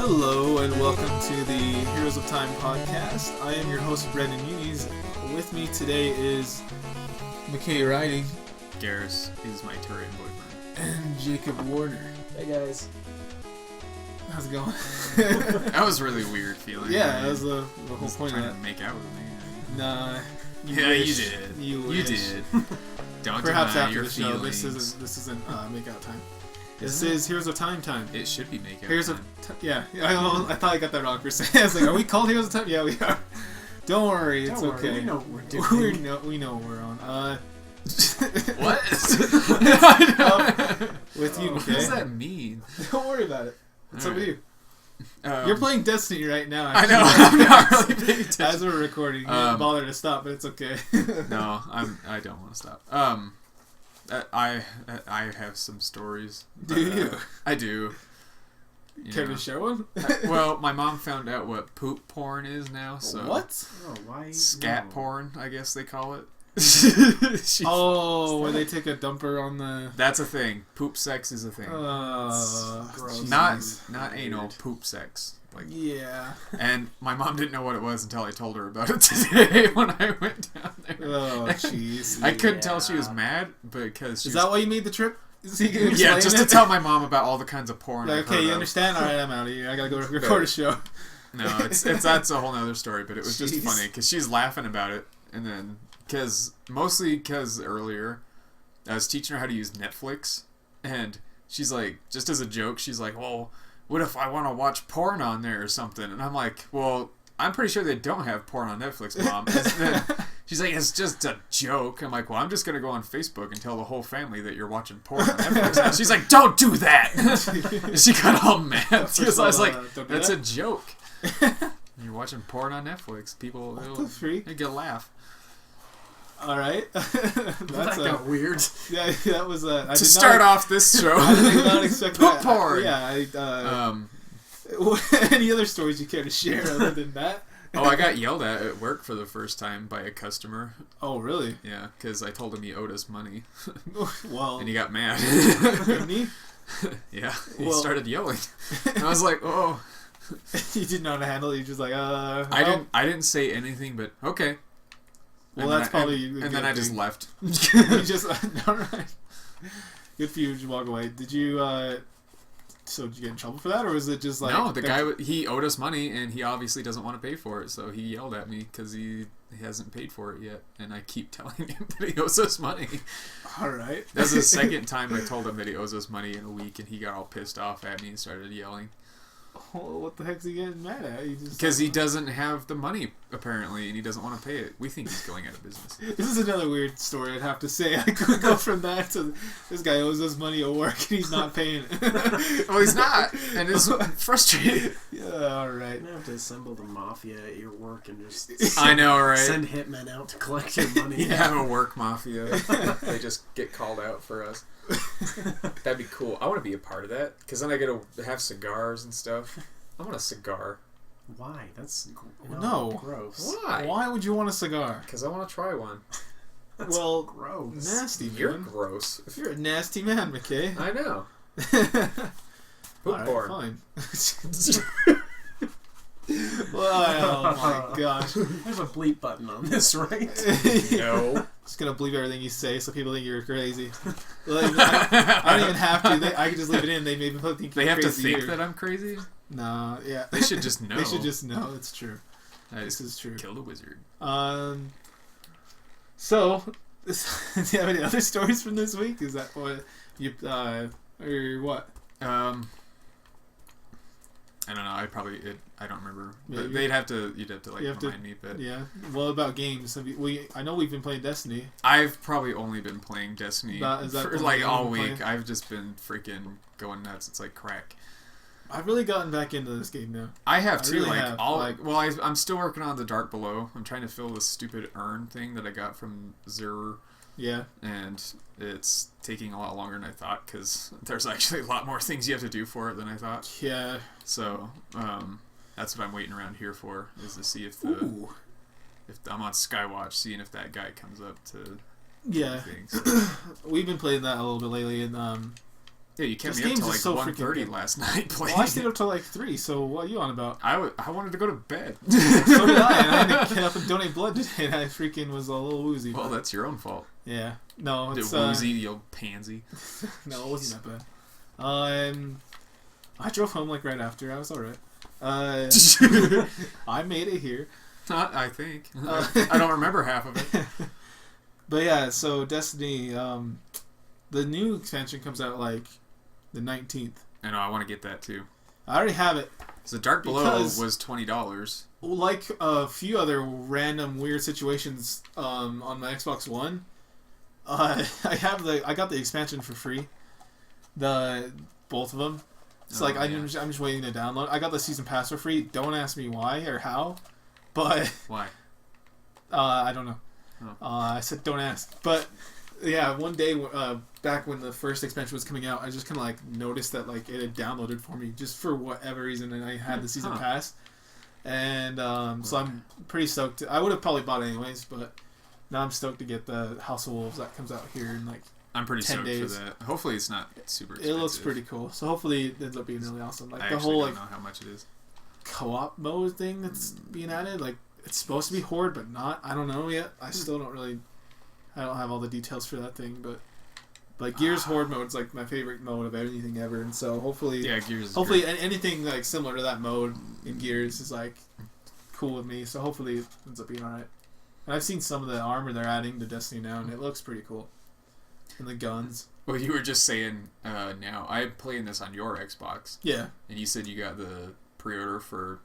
Hello and welcome to the Heroes of Time podcast. I am your host, Brendan Muniz. With me today is McKay Riding. Garrus is my Turian boyfriend. And Jacob Warner. Hey guys. How's it going? That was a really weird feeling. Yeah, that was the whole point of trying that. to make out with me. Nah. Yeah, wish. you did. You did. Don't Perhaps deny after your the show. feelings. This isn't make-out time. This Isn't it? is Heroes of Time time. It should be make out Heroes time. of yeah. I thought I got that wrong for a second. I was like, are we called Heroes of Time? Yeah, we are. Don't worry, it's Don't worry, okay. we know what we're doing. We know what we're on. What? With you, What okay? does that mean? Don't worry about it. It's up with you. You're playing Destiny right now. I know. Actually. I'm not really paying attention. As we're recording, you didn't bother to stop, but it's okay. No, I don't want to stop. I have some stories. Do you? I do. Care to share one? Well, my mom found out what poop porn is now. So what? Oh, why? Scat no. porn, I guess they call it. Where they take a dumper on the. That's a thing. Poop sex is a thing. Gross. Not anal. Poop sex. Like Yeah. And my mom didn't know what it was until I told her about it today when I went down there. Oh, jeez. I couldn't tell she was mad because she Is was, that why you made the trip? So you can yeah, explain just it? to tell my mom about all the kinds of porn. Like, I've okay, heard you of. understand? Alright, I'm out of here. I gotta go record a show. No, it's that's a whole nother story. But it was just Jeez. funny because she's laughing about it, and then mostly because earlier I was teaching her how to use Netflix, and she's like, just as a joke, she's like, well, what if I want to watch porn on there or something? And I'm like, well, I'm pretty sure they don't have porn on Netflix, Mom. And then she's like, it's just a joke. I'm like, well, I'm just going to go on Facebook and tell the whole family that you're watching porn on Netflix. And she's like, don't do that. And she got all mad because I was like, that's a joke. You're watching porn on Netflix. People, they get a laugh. Alright. That got weird. Yeah, that was To start off this show. I did not expect Poop that. porn. Yeah, any other stories you care to share other than that? Oh, I got yelled at work for the first time by a customer. Oh, really? Yeah, because I told him he owed us money. Well, And he got mad. didn't he? Yeah, he Well- started yelling. And I was like, oh. You didn't know how to handle it. You're just like, I didn't say anything, but okay. Well, And that's then probably. and then I just left. You just all right. Good for you. Just walk away. Did you? So did you get in trouble for that, or was it just like? No, the guy he owed us money, and he obviously doesn't want to pay for it, so he yelled at me because he hasn't paid for it yet, and I keep telling him that he owes us money. All right. That's the second time I told him that he owes us money in a week, and he got all pissed off at me and started yelling. Well, what the heck's he getting mad at? Because he doesn't have the money, apparently, and he doesn't want to pay it. We think he's going out of business. This is another weird story. I'd have to say. I could go from that to this guy owes us money at work and he's not paying it. Well, he's not, and it's frustrating. Yeah. All right. You're gonna have to assemble the mafia at your work and just I know, right? send hitmen out to collect your money. You have a work mafia. They just get called out for us. That'd be cool. I want to be a part of that, because then I get to have cigars and stuff. I want a cigar. Why? That's No. gross. Why? Why would you want a cigar? Because I want to try one. That's Well, gross. Nasty, man. You're gross. You're a nasty man, McKay. I know. Poop Alright, porn. fine. Well, oh my gosh. There's a bleep button on this, right? No. Just gonna believe everything you say so people think you're crazy. Like, I don't even have to. I can just leave it in. They maybe think They you're have to crazy. think that I'm crazy? No, yeah. They should just know. They should just know. It's true. I This just is true. killed a wizard. So, do you have any other stories from this week? Is that what you, or what? I don't know. I don't remember. Maybe. You'd have to like You have to- remind me. But Yeah. Well, about games, I know we've been playing Destiny. I've probably only been playing Destiny Is that for the like only all game you've week. been I've just been freaking going nuts. It's like crack. I've really gotten back into this game now. I have I too. really Like have, all. like- Well, I'm still working on the Dark Below. I'm trying to fill this stupid urn thing that I got from Zur, Yeah. and it's taking a lot longer than I thought because there's actually a lot more things you have to do for it than I thought. Yeah. So that's what I'm waiting around here for, is to see if Ooh. if I'm on Skywatch, seeing if that guy comes up to Yeah. things. We've been playing that a little bit lately, and Yeah, you kept This me up game's till like just so 1:30 freaking good. last night playing. Well, I stayed up till like 3, so what are you on about? I wanted to go to bed. So did I, and I had to get up and donate blood today, and I freaking was a little woozy. Well, but that's your own fault. yeah. No, it's... Woozy, you old pansy. No, it wasn't that bad. I drove home like right after. I was alright. I made it here. I think. I don't remember half of it. But yeah, so Destiny, the new expansion comes out like the 19th. I know, I want to get that too. I already have it. So Dark Below Because- was $20. Like a few other random weird situations on my Xbox One, I got the expansion for free, both of them. It's like I'm just waiting to download. I got the season pass for free. Don't ask me why or how, but Why? I don't know. Oh. I said don't ask, but yeah, one day back when the first expansion was coming out, I just kind of like noticed that like it had downloaded for me just for whatever reason, and I had the season pass, and so I'm pretty stoked. I would have probably bought it anyways, but now I'm stoked to get the House of Wolves that comes out here in like I'm pretty 10 stoked days. for that. Hopefully it's not super expensive. It looks pretty cool, so hopefully it ends up being really awesome. Like I the actually whole don't like know how much it is. co-op mode thing that's being added, like it's supposed to be Horde, but not. I don't know yet. I still don't really. I don't have all the details for that thing, but like Gears Horde mode is like my favorite mode of anything ever, and so hopefully, Yeah, Gears is hopefully great. anything like similar to that mode in Gears is like cool with me. So hopefully it ends up being alright. And I've seen some of the armor they're adding to Destiny now, and it looks pretty cool. And the guns. Well, you were just saying now, I'm playing this on your Xbox, Yeah. and you said you got the pre-order for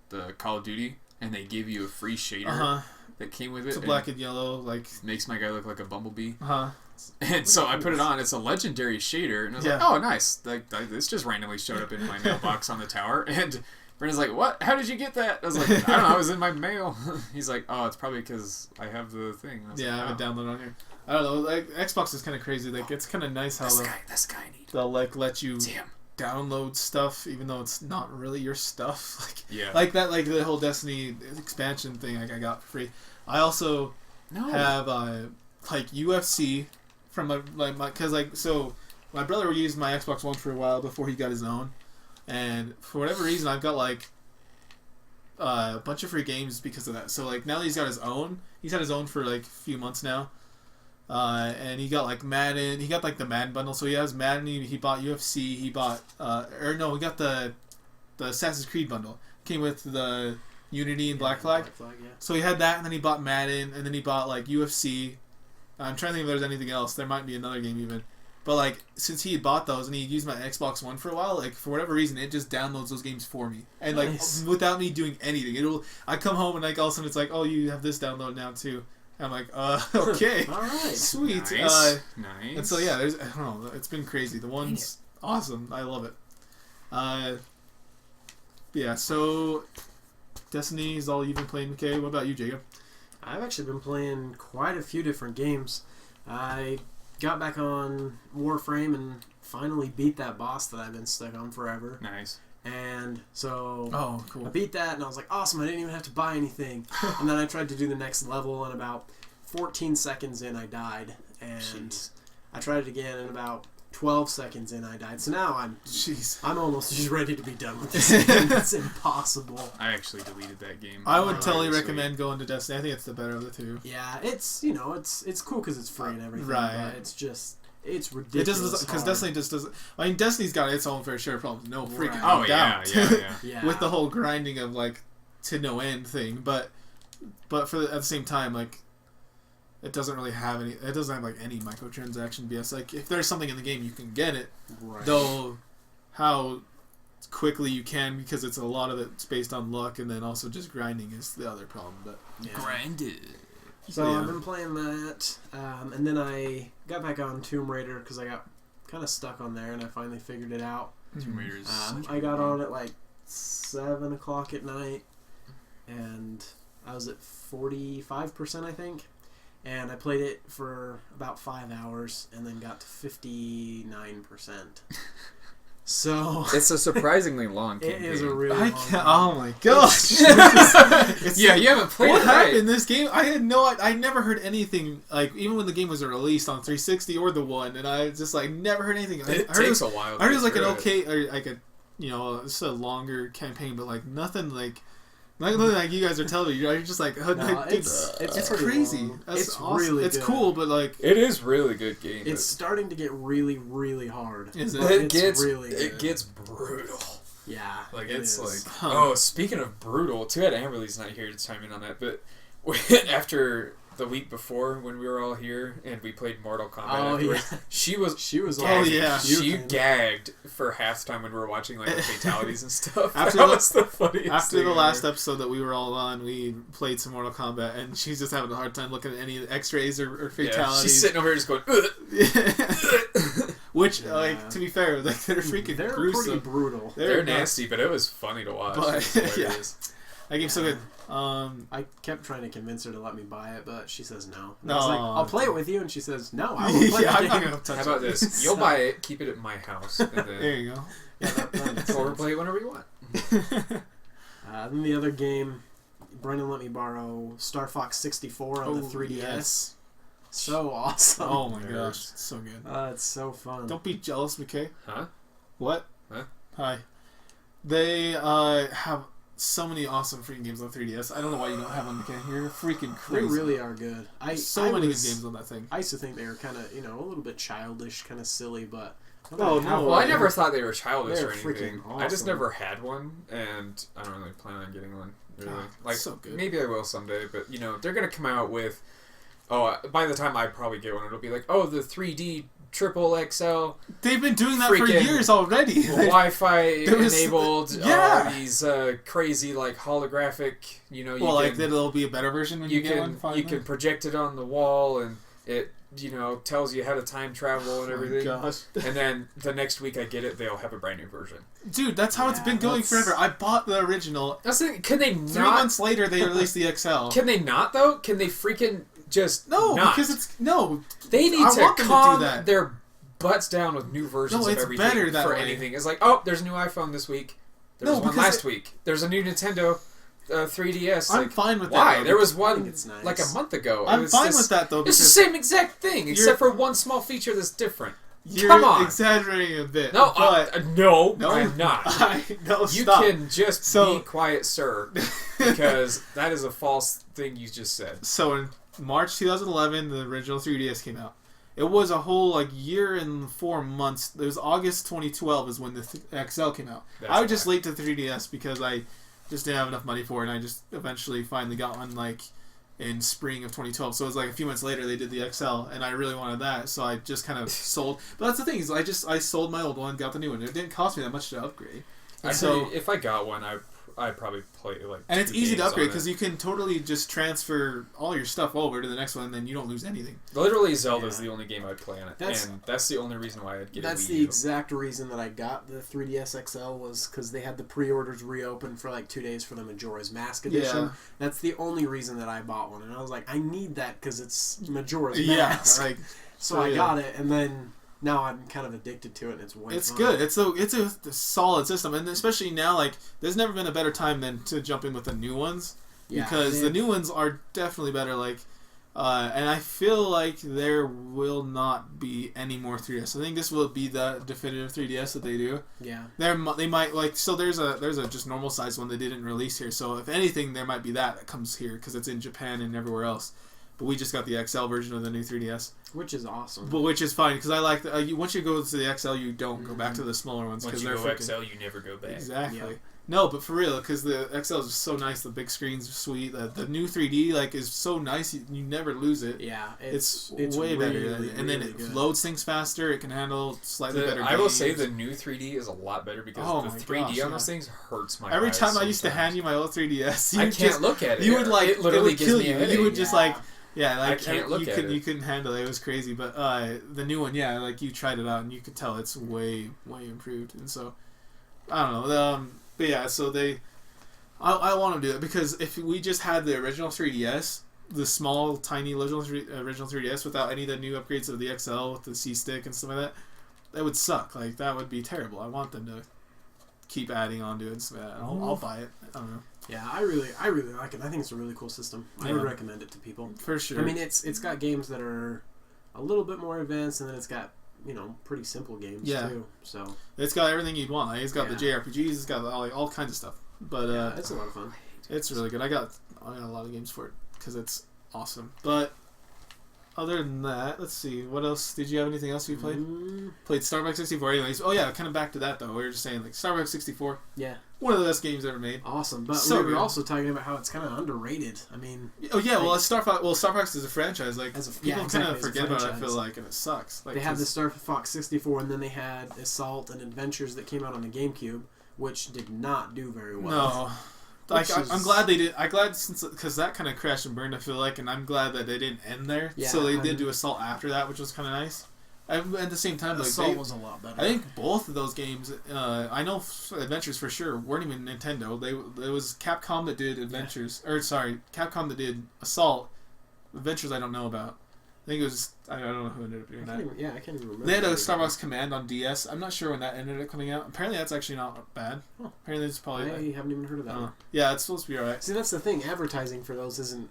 the Call of Duty, and they give you a free shader that came with it. It's a black and yellow, like. Makes my guy look like a bumblebee. Uh-huh. And so I put it on. It's a legendary shader, and I was like, "Oh, nice!" Like this just randomly showed up in my mailbox on the tower. And Brendan's like, "What? How did you get that?" I was like, "I don't know. It was in my mail." He's like, "Oh, it's probably because I have the thing." I I have it downloaded on here. I don't know. Like Xbox is kind of crazy. Like it's kind of nice how this guy need. they'll like let you Damn. download stuff even though it's not really your stuff. Like Yeah. like that. Like the whole Destiny expansion thing. Like I got for free. I also have like UFC from my because like so my brother used my Xbox One for a while before he got his own, and for whatever reason I've got like a bunch of free games because of that. So like now that he's got his own, he's had his own for like a few months now, and he got like Madden. He got like the Madden bundle, so he has Madden. He bought UFC. He bought he got the Assassin's Creed bundle. Came with the Unity and Black Flag. Yeah. So he had that, and then he bought Madden, and then he bought like UFC. I'm trying to think if there's anything else. There might be another game even. But like since he had bought those and he used my Xbox One for a while, like for whatever reason it just downloads those games for me. And like without me doing anything. I come home and like all of a sudden it's like, "Oh, you have this download now too." And I'm like, okay. All right. Sweet. Nice. And so yeah, there's I don't know, it's been crazy. The one's awesome. I love it. Yeah, so Destiny is all you've been playing, McKay. What about you, Jacob? I've actually been playing quite a few different games. I got back on Warframe and finally beat that boss that I've been stuck on forever. Nice. And so Cool. I beat that and I was like, awesome, I didn't even have to buy anything. And then I tried to do the next level and about 14 seconds in I died. And Jeez. I tried it again and about 12 seconds in I died. So now I'm almost just ready to be done with this game. It's impossible. I actually deleted that game. I would totally Honestly. recommend going to Destiny. I think it's the better of the two. Yeah, it's it's cool because it's free and everything. Right. But it's It ridiculous. doesn't because Destiny just doesn't. I mean, Destiny's got its own fair share of problems. No freaking Right. Oh doubt. Yeah. With the whole grinding of like to no end thing, but at the same time, like it doesn't really have any. It doesn't have like any microtransaction BS. Like if there's something in the game, you can get it. Right. Though how quickly you can, because it's a lot of it's based on luck, and then also just grinding is the other problem. But Yeah. Grinded. So Yeah. I've been playing that, and then I got back on Tomb Raider because I got kind of stuck on there, and I finally figured it out. Tomb Raider is such a I good got game. on at like 7 o'clock at night, and I was at 45%, I think. And I played it for about 5 hours, and then got to 59%. So It's a surprisingly long it campaign. is a really I long can't. game. Oh my gosh! Yeah, you haven't played What it right. happened in this game? I had I never heard anything, like, even when the game was released on 360 or the One, and I just, like, never heard anything. It I heard takes a while. I heard it was, like, an to get through it. okay, or, like, a, you know, it's a longer campaign, but, like, nothing, nothing like you guys are telling me. You're just like, No, dude, it's it's pretty crazy. long. That's It's awesome. really It's good. cool, but, like, It is really good game. It's starting to get really, really hard. Is it? But It it's gets really good. it gets brutal. Yeah, Like it it's is. like Huh. speaking of brutal, too bad Amberly's not here to chime in on that. But after the week before when we were all here and we played Mortal Kombat, Oh, afterwards, yeah. she was all Oh, yeah. she gagged for half time when we were watching like the fatalities and stuff. After That the- was the funniest. After thing the ever. last episode that we were all on, we played some Mortal Kombat, and she's just having a hard time looking at any X-rays or Yeah, fatalities. she's sitting over here just going. Ugh. Which, Yeah. like, to be fair, like, they're freaking They're gruesome. pretty brutal. They're nasty, but it was funny to watch. But- It was hilarious. That game's so good. I kept trying to convince her to let me buy it, but she says no. And No. I was like, I'll play it with you, and she says no. I won't play Yeah, the I'm not game. gonna touch How about it. this? You'll buy it, keep it at my house, and There then you go. Yeah, that makes or sense. play it whenever you want. Then the other game, Brendan let me borrow Star Fox 64 on the 3DS. Yes. So awesome. Oh my Nerds. gosh, it's so good. It's so fun. Don't be jealous, McKay. Huh? What? Huh? Hi. They have so many awesome freaking games on 3DS. I don't know why you don't have them, McKay. You're freaking They crazy. really are good. So many good games on that thing. I used to think they were kind of, a little bit childish, kind of silly, but Oh, no. Well, I never thought they were childish They're or anything. freaking I just awesome. never had one, and I don't really plan on getting one. Really, Ah, like so good. maybe I will someday. But they're gonna come out with. Oh, by the time I probably get one, it'll be like, oh, the 3D triple XL They've been doing that for freaking years already. Wi-Fi There was- enabled. yeah. These crazy like holographic. You Well, like can, that'll be a better version when you, get one. Finally. you can project it on the wall, and it tells you how to time travel and everything. Oh my gosh. And then the next week I get it, they'll have a brand new version. Dude, that's how it's been going forever. I bought the original. That's the thing. Can they 3 not? months later, they released the XL. Can they not though? Can they freaking just No, not? because it's no. They need I to want them to do calm that. their butts down with new versions No, of it's everything better that for way. anything. It's like, oh, there's a new iPhone this week. There No, was one because last week. There's a new Nintendo 3DS. I'm like, fine with that. why? though. There was I one think it's nice. like a month ago. I'm It's fine this- with that though It's the because same exact thing, you're- except for one small feature that's different. you're Come on. exaggerating a bit. No, but no, no, I'm not. no, You stop. can just So- be quiet, sir, because that is a false thing you just said. So in March 2011, the original 3DS came out. It was a whole year and 4 months. It was August 2012 is when the XL came out. That's I was just why. late to 3DS because I just didn't have enough money for it, and I just eventually finally got one in spring of 2012. So it was a few months later they did the XL, and I really wanted that, so I just kind of sold. But that's the thing is I sold my old one, got the new one. It didn't cost me that much to upgrade. And so If I got one, I'd probably play and it's 2 easy to games upgrade on it. because you can totally just transfer all your stuff over to the next one, and then you don't lose anything. Literally, Zelda's Yeah. the only game I'd play on it, That's- and that's the only reason why I'd get That's a Wii the U. exact reason that I got the 3DS XL was because they had the pre-orders reopen for 2 days for the Majora's Mask edition. Yeah. That's the only reason that I bought one, and I was like, I need that because it's Majora's Yeah, Mask. So I yeah. got it, and then now I'm kind of addicted to it, and it's way It's fun. good. It's a solid system, and especially now, there's never been a better time than to jump in with the new ones Yeah, because they- the new ones are definitely better. And I feel like there will not be any more 3DS. I think this will be the definitive 3DS that they do. Yeah. They might so there's a just normal size one they didn't release here. So if anything, there might be that comes here because it's in Japan and everywhere else. But we just got the XL version of the new 3DS. Which is awesome. But which is fine because I like once you go to the XL, you don't go back to the smaller ones Once because you they're go freaking, XL, you never go back. exactly. Yeah. No, but for real, because the XL is so nice. The big screens are sweet. The new 3D is so nice. You never lose it. Yeah, It's really, way better, and then really it good. lodes things faster. It can handle slightly better. I will games. say the new 3D is a lot better because Oh the my 3D gosh, on yeah. those things hurts my Every eyes time I used to sometimes. hand you my old 3DS, I you can't look at it. You would it literally would gives kill me you. a headache. You would just Yeah. I can't look at it. You couldn't handle it. It was crazy. But the new one, you tried it out and you could tell it's way improved. And so I don't know. But yeah, so I want to do it because if we just had the original 3DS, the small, tiny original 3DS without any of the new upgrades of the XL with the C stick and stuff like that, that would suck. Like that would be terrible. I want them to keep adding on to it. So I'll buy it. I don't know. Yeah, I really like it. I think it's a really cool system. I would recommend it to people for sure. I mean, it's got games that are a little bit more advanced, and then it's got pretty simple games too. So it's got everything you'd want. Like, it's got the JRPGs. It's got all kinds of stuff. But it's a lot of fun. It's really good. I got a lot of games for it because it's awesome. But other than that, let's see. What else? Did you have anything else you played? Played Starbucks 64 anyways. Oh yeah, kind of back to that though. We were just saying like Starbucks 64. Yeah. One of the best games ever made. Awesome. But so we were also talking about how it's kind of underrated. I mean. Oh yeah, well Star Fox is a franchise. Like people kind of forget about it. I feel like, and it sucks. Like, they had the Star Fox 64, and then they had Assault and Adventures that came out on the GameCube, which did not do very well. No. Like I'm glad they did. I'm glad because that kind of crashed and burned. I feel like, and I'm glad that they didn't end there. Yeah, so they did do Assault after that, which was kind of nice. And at the same time, like Assault was a lot better. I think both of those games. I know Adventures for sure weren't even Nintendo. It was Capcom that did Adventures, Capcom that did Assault. Adventures I don't know about. I think it was. I don't know who ended up doing that. I can't even remember. They had a Starbucks Command on DS. I'm not sure when that ended up coming out. Apparently, that's actually not bad. Oh. Apparently, it's probably. I haven't even heard of that one. Yeah, it's supposed to be alright. See, that's the thing. Advertising for those isn't,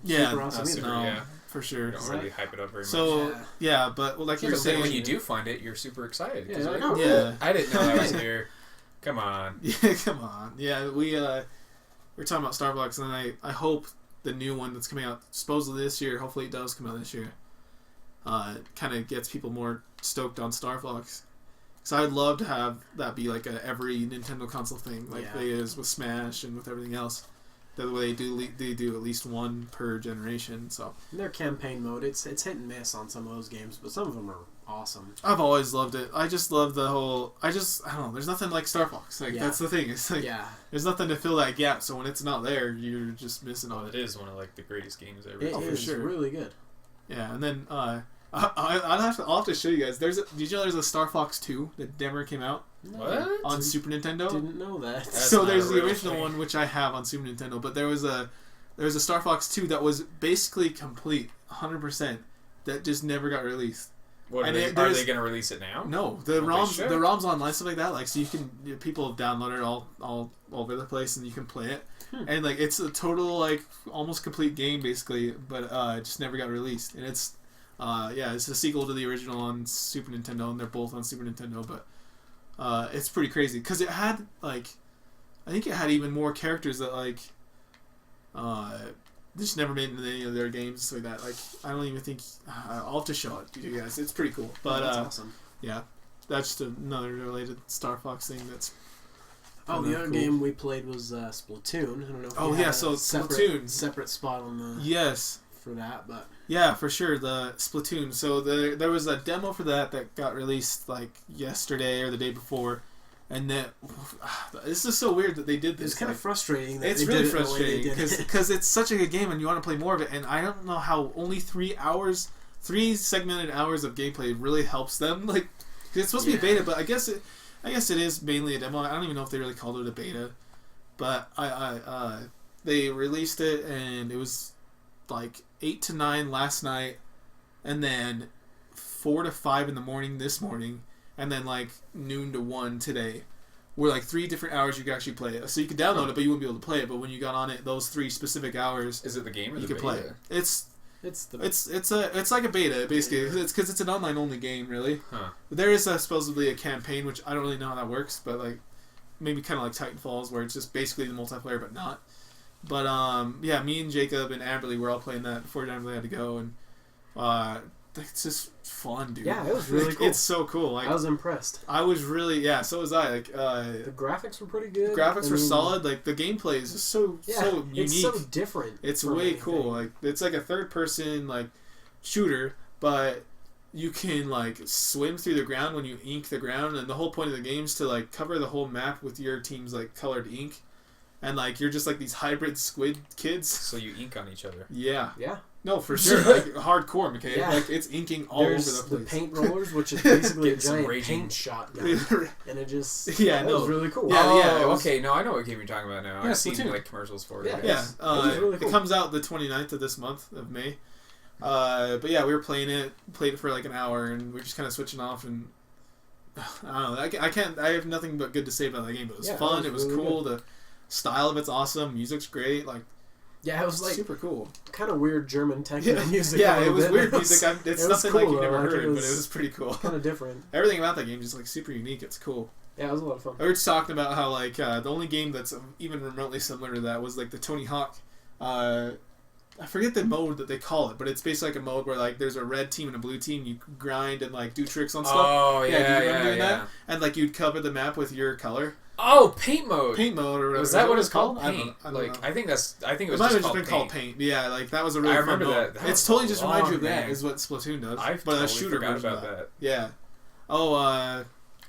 super awesome either. No, for sure. You don't really hype it up very much. So, but like you were saying, when you do find it, you're super excited. Yeah, like, I didn't know that was here. Come on. Yeah, come on. Yeah, we're talking about Starbucks, and I hope the new one that's coming out supposedly this year. Hopefully, it does come out this year. Kind of gets people more stoked on Star Fox. So I'd love to have that be like every Nintendo console thing, like they is with Smash and with everything else. The way they do at least one per generation. So their campaign mode, it's hit and miss on some of those games, but some of them are awesome. I've always loved it. I just love the whole. I don't know. There's nothing like Star Fox. Like that's the thing. It's like there's nothing to fill that gap. So when it's not there, you're just missing on it. It is one of like the greatest games ever. It is really good. Yeah, and then I'll have to show you guys. Did you know there's a Star Fox 2 that never came out? What? On Super Nintendo? Didn't know that. So there's the original one, which I have on Super Nintendo, but there was a Star Fox 2 that was basically complete, 100%, that just never got released. What, are they going to release it now? No, the ROMs online, stuff like that, like so you can people have downloaded it all over the place and you can play it. And like it's a total like almost complete game basically, but it just never got released. And it's it's a sequel to the original on Super Nintendo, and they're both on Super Nintendo, but it's pretty crazy because it had like I think it had even more characters that like just never made into any of their games like that. Like I don't even think I'll have to show it to you guys. It's pretty cool. But that's awesome. Yeah, that's just another related Star Fox thing. That's the other game we played was Splatoon. I don't know. If so Splatoon separate spot on the for that, but yeah, for sure the Splatoon. So there was a demo for that got released like yesterday or the day before. And that this is so weird that they did this. It's kind of frustrating. That it's really frustrating because it's such a good game and you want to play more of it. And I don't know how only 3 segmented hours of gameplay really helps them. Like, cause it's supposed to be a beta, but I guess it is mainly a demo. I don't even know if they really called it a beta, but they released it and it was like 8 to 9 last night, and then 4 to 5 in the morning this morning. And then like noon to 1 today, were like 3 different hours you could actually play it. So you could download it, but you wouldn't be able to play it. But when you got on it, those 3 specific hours, is it the game or you the could beta? play it. It's like a beta basically. It's because it's an online only game really. Huh. There is supposedly a campaign, which I don't really know how that works, but like maybe kind of like Titanfalls, where it's just basically the multiplayer but not. But me and Jacob and Amberly were all playing that before Amberly had to go, and it's just fun, dude. Yeah, it was really cool. It's so cool. Like, I was impressed. I was really, so was I. Like, the graphics were pretty good. Graphics were solid. Like, the gameplay is just so unique. It's so different. It's way cool. Like, it's like a third-person like shooter, but you can like swim through the ground when you ink the ground, and the whole point of the game is to like cover the whole map with your team's like colored ink, and like you're just like these hybrid squid kids. So you ink on each other. Yeah. Yeah. No, for sure. Like hardcore, McKay. Yeah. Like it's inking all over the place. The paint rollers, which is basically a giant paint shotgun, and it just it was really cool. Okay. No, I know what game you're talking about now. I've seen like commercials for it. Yeah, it was really cool. It comes out the 29th of this month of May. But yeah, we were played it for like an hour, and we were just kind of switching off, and I don't know. I can't. I have nothing but good to say about that game. But it was fun. It was really cool. The style of it's awesome. Music's great. Like Yeah, it was like super cool. kind of weird German techno music. Yeah, a it little was bit. weird music. It's it was nothing cool, like you've though. never Like, heard, it but was it was pretty cool. kind of different. Everything about that game is like super unique. It's cool. Yeah, it was a lot of fun. I was talking about how like the only game that's even remotely similar to that was like the Tony Hawk. I forget the mode that they call it, but it's basically like a mode where like there's a red team and a blue team. You grind and like do tricks on stuff. Oh do you remember doing yeah. that? And like you'd cover the map with your color. Oh, paint mode. Paint mode or whatever. Was that what it's called? I Paint. don't know. I think it was It might just have called been paint. called Paint. Yeah, like that was a really I fun remember mode. that. That It's was totally a just reminds you of long that game. is what Splatoon does. I but totally a shooter forgot version about of that. Yeah. Oh,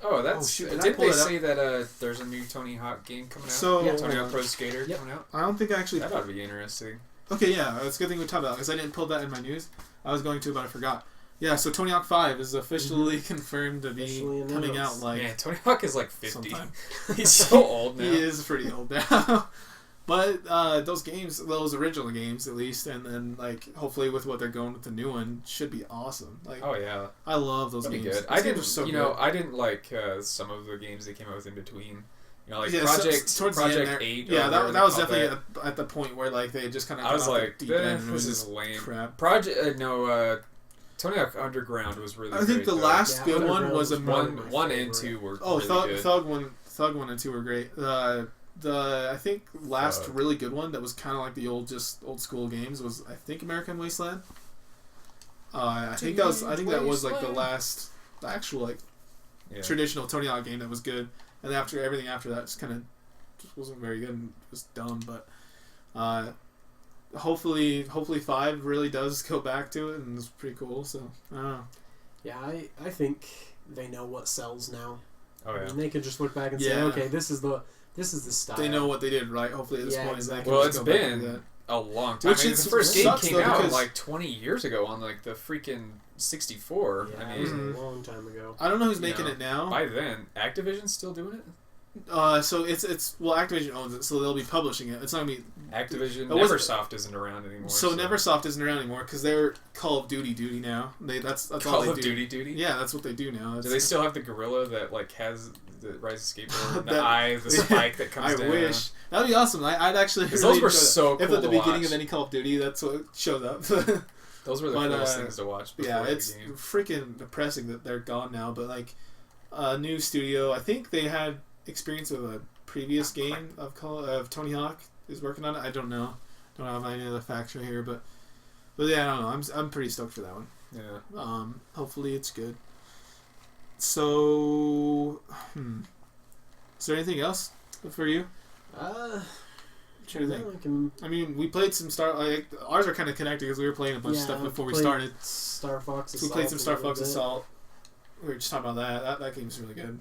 Oh, that's. shoot, did I Didn't pull they it up? say that there's a new Tony Hawk game coming out? So Yeah. Tony Hawk Pro Skater Yep. coming out. I don't think I actually. That ought to be interesting. Okay, yeah, it's a good thing we talked about because I didn't pull that in my news. I was going to, but I forgot. Yeah, so Tony Hawk 5 is officially confirmed to be Officially coming out announced. like Man, Tony Hawk is like 50. sometime. He's so old now. He is pretty old now. But those games, those original games at least, and then like hopefully with what they're going with the new one, should be awesome. Like Oh yeah, I love those that'd be games. good. Those I games didn't, are so I didn't like some of the games they came out with in between. You know, like Yeah, Project towards the end Project there- 8. Yeah, or whatever that they was called definitely that. at the point where like they just kind of. I was like, deep end and it this was is lame. crap. Project Tony Hawk Underground was really. I think great, the though. last Yeah, good one Underground was a was one, my one and favorite. 2 were Oh, really good. Thug 1 and 2 were great. The I think last Thug. really good one that was kind of like the old school games was I think American Wasteland. I think that was like the last actual like Yeah. traditional Tony Hawk game that was good, and after everything after that just kind of just wasn't very good and was dumb. But hopefully 5 really does go back to it and it's pretty cool. So I don't know. Yeah, I think they know what sells now. Oh I yeah. mean, they could just look back and say, Yeah. okay, this is the style. They know what they did right. Hopefully at this Yeah, point, exactly. they can Well, just it's go back and do been that. a long time. Which I mean, is- the first game sucks, came though, out because- like 20 years ago on like the freaking 64. Yeah, I it was a mean, long time ago. I don't know who's You making know, it now. by then, Activision's still doing it. So it's well, Activision owns it, so they'll be publishing it. It's not gonna be Activision, It wasn't- Neversoft isn't around anymore. so Neversoft isn't around anymore because they're Call of Duty now. That's all Call they of do. Duty. Yeah, that's what they do now. Do they still have the gorilla that like has the Rise of Skateboard, and the That- eye, the spike that comes I down? wish that'd be awesome. I'd actually 'Cause really those were enjoy that. so If cool at the to beginning watch. of any Call of Duty, that's what shows up. Those were the But, coolest things to watch. Before Yeah, the it's game. freaking depressing that they're gone now. But like a new studio, I think they had experience with a previous game of Tony Hawk is working on it. I don't know. Don't have any of the facts right here, but yeah, I don't know. I'm pretty stoked for that one. Yeah. Hopefully it's good. So, is there anything else for you? Trying to think. I mean, we played some ours are kind of connected because we were playing a bunch of stuff before we started. Star Fox So Assault. we played some Star a little Fox bit. Assault. We were just talking about that. That game's really good.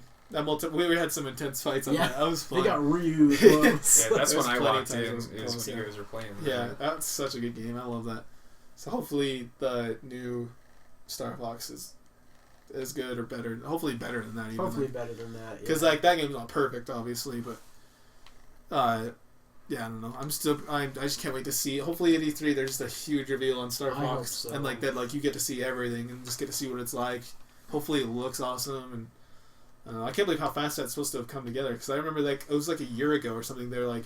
We had some intense fights on Yeah, that. That was fun. They got really close. Yeah, that's There's when I plenty of walked times in. it was Is close, when yeah. you guys were playing. Yeah, that's such a good game. I love that. So hopefully the new Star Fox is as good or better. Hopefully better than that. Hopefully better than that. Because Yeah. like that game's not perfect, obviously, but yeah, I don't know. I just can't wait to see. Hopefully at E3 there's just a huge reveal on Star I hope Fox, so. and like that, like you get to see everything and just get to see what it's like. Hopefully it looks awesome, and I can't believe how fast that's supposed to have come together. Because I remember like it was like a year ago or something. They're like,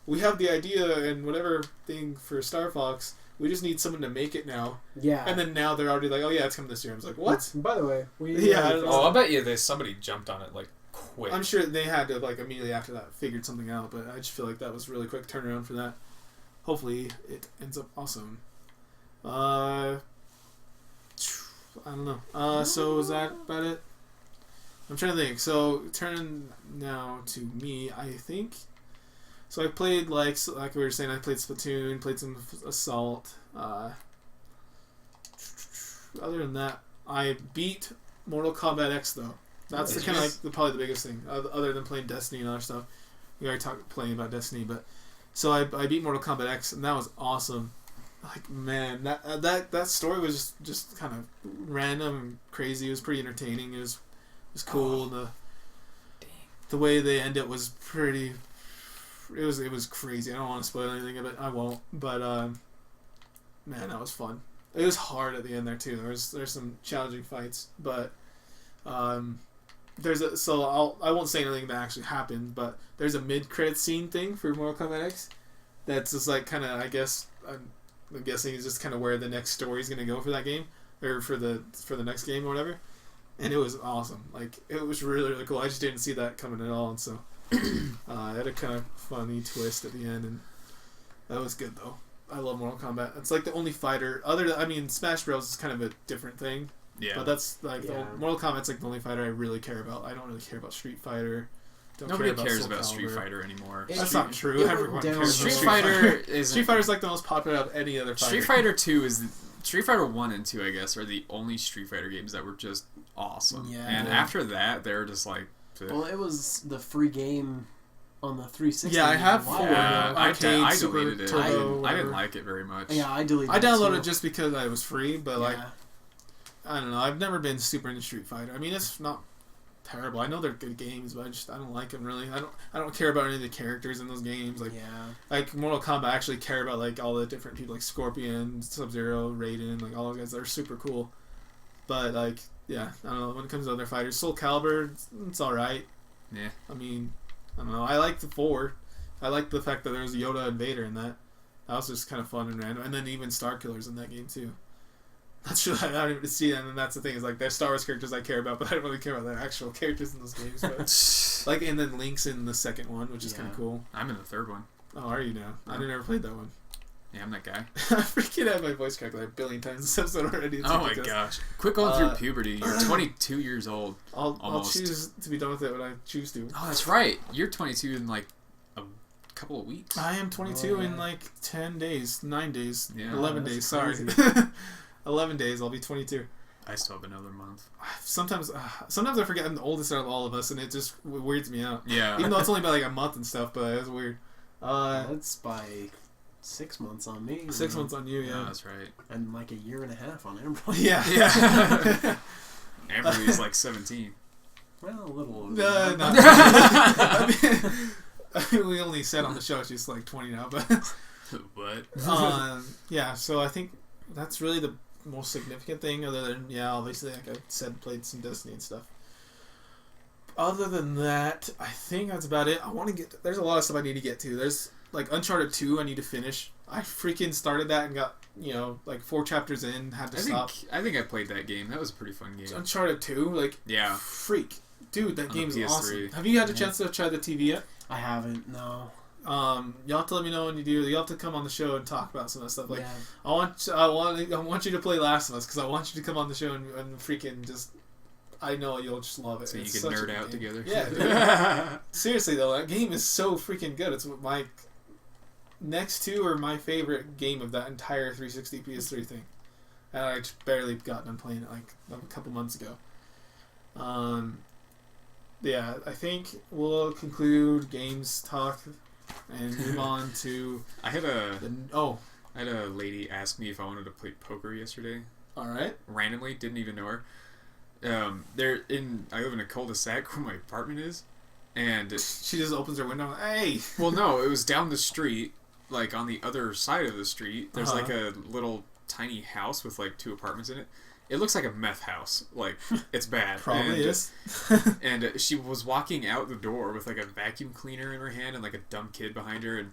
we have the idea and whatever thing for Star Fox. We just need someone to make it now. Yeah. And then now they're already like, oh yeah, it's coming this year. I was like, what? By the way, Yeah, I don't know. Oh, I bet you there's somebody jumped on it like quick. I'm sure they had to like immediately after that figured something out, but I just feel like that was really quick turnaround for that. Hopefully it ends up awesome. I don't know. So is that about it? I'm trying to think. So turning now to me, I think. So I played like we were saying, I played Splatoon, played some Assault. Other than that, I beat Mortal Kombat X though. That's Did kind of you? like probably the biggest thing, other than playing Destiny and other stuff. We already talked playing about Destiny, but so I beat Mortal Kombat X, and that was awesome. Like man, that story was just kind of random and crazy. It was pretty entertaining. It was cool. Oh, The way they end it was pretty. It was crazy. I don't want to spoil anything of it. I won't. But man, that was fun. It was hard at the end there too. There's some challenging fights, but I won't say anything that actually happened, but there's a mid-credit scene thing for Mortal Kombat X that's just like kind of, I guess, I'm guessing is just kind of where the next story is going to go for that game, or for the next game or whatever. And it was awesome. Like, it was really, really cool. I just didn't see that coming at all, and so it had a kind of funny twist at the end, and that was good though. I love Mortal Kombat. It's like the only fighter Smash Bros is kind of a different thing. Yeah. But that's like Mortal Kombat's like the only fighter I really care about. I don't really care about Street Fighter. Nobody cares about Street Fighter anymore. That's not true. Everyone cares. Street Fighter Street Fighter's like the most popular of any other fighter. Street Fighter 2 is Street Fighter 1 and 2, I guess, are the only Street Fighter games that were just awesome. Yeah. And after that, they're just like... Well, it was the free game on the 360. Yeah, I have four. I deleted it. Turbo, I didn't like it very much. Yeah, I deleted it. I downloaded too. it just because it was free, but like, I don't know. I've never been super into Street Fighter. I mean, it's not terrible. I know they're good games, but I don't like them really. I don't care about any of the characters in those games. Like Mortal Kombat, I actually care about like all the different people, like Scorpion, Sub-Zero, Raiden, like all those guys. They're super cool. But like, yeah, I don't know. When it comes to other fighters, Soul Calibur, it's all right. Yeah. I mean, I don't know. I like the 4. I like the fact that there was Yoda and Vader in that. That was just kind of fun and random. And then even Star Killer's in that game too. Not sure I don't even see that, and that's the thing is like they're Star Wars characters I care about, but I don't really care about the actual characters in those games. But like, and then Link's in the second one, which is kind of cool. I'm in the third one. Oh, are you now? I never played that one. Yeah, I'm that guy. I freaking have my voice cracked like a billion times this episode already. It's oh ridiculous. my gosh! Quit going through puberty. You're 22 years old. I'll choose to be done with it when I choose to. Oh, that's right. You're 22 in like a couple of weeks. I am 22 in like 10 days, 9 days, 11 days. Sorry. 11 days, I'll be 22. I still have another month. Sometimes I forget I'm the oldest out of all of us, and it just weirds me out. Yeah. Even though it's only been like a month and stuff, but it's weird. That's by 6 months on me. 6 months on you, yeah. That's right. And like a year and a half on Amberly. Yeah. Yeah. Amberly's like 17. Well, a little older. No. I mean, we only said on the show she's like 20 now, but... What? Yeah, so I think that's really the most significant thing, other than, obviously, like I said, played some Destiny and stuff. Other than that, I think that's about it. There's a lot of stuff I need to get to. There's, like, Uncharted 2 I need to finish. I freaking started that and got, like 4 chapters in, had to stop. I think I played that game. That was a pretty fun game. Uncharted 2, like, yeah. Freak. Dude, that game's PS3. awesome. Have you had a chance to try the TV yet? I haven't, no. You'll have to let me know when you do. You'll have to come on the show and talk about some of that stuff. Like, yeah. I want you to play Last of Us because I want you to come on the show and freaking just. I know you'll just love it. So it's you can nerd out together. Yeah. Dude. Seriously though, that game is so freaking good. It's my next two are my favorite game of that entire 360 PS3 thing, and I just barely got done playing it like a couple months ago. Yeah, I think we'll conclude games talk and move on to. I had a lady ask me if I wanted to play poker yesterday. All right. Randomly, didn't even know her. I live in a cul-de-sac where my apartment is, and she just opens her window. Hey. Well, no, it was down the street, like on the other side of the street. There's like a little tiny house with like 2 apartments in it. It looks like a meth house. Like, it's bad. Probably is. And she was walking out the door with like a vacuum cleaner in her hand and like a dumb kid behind her, and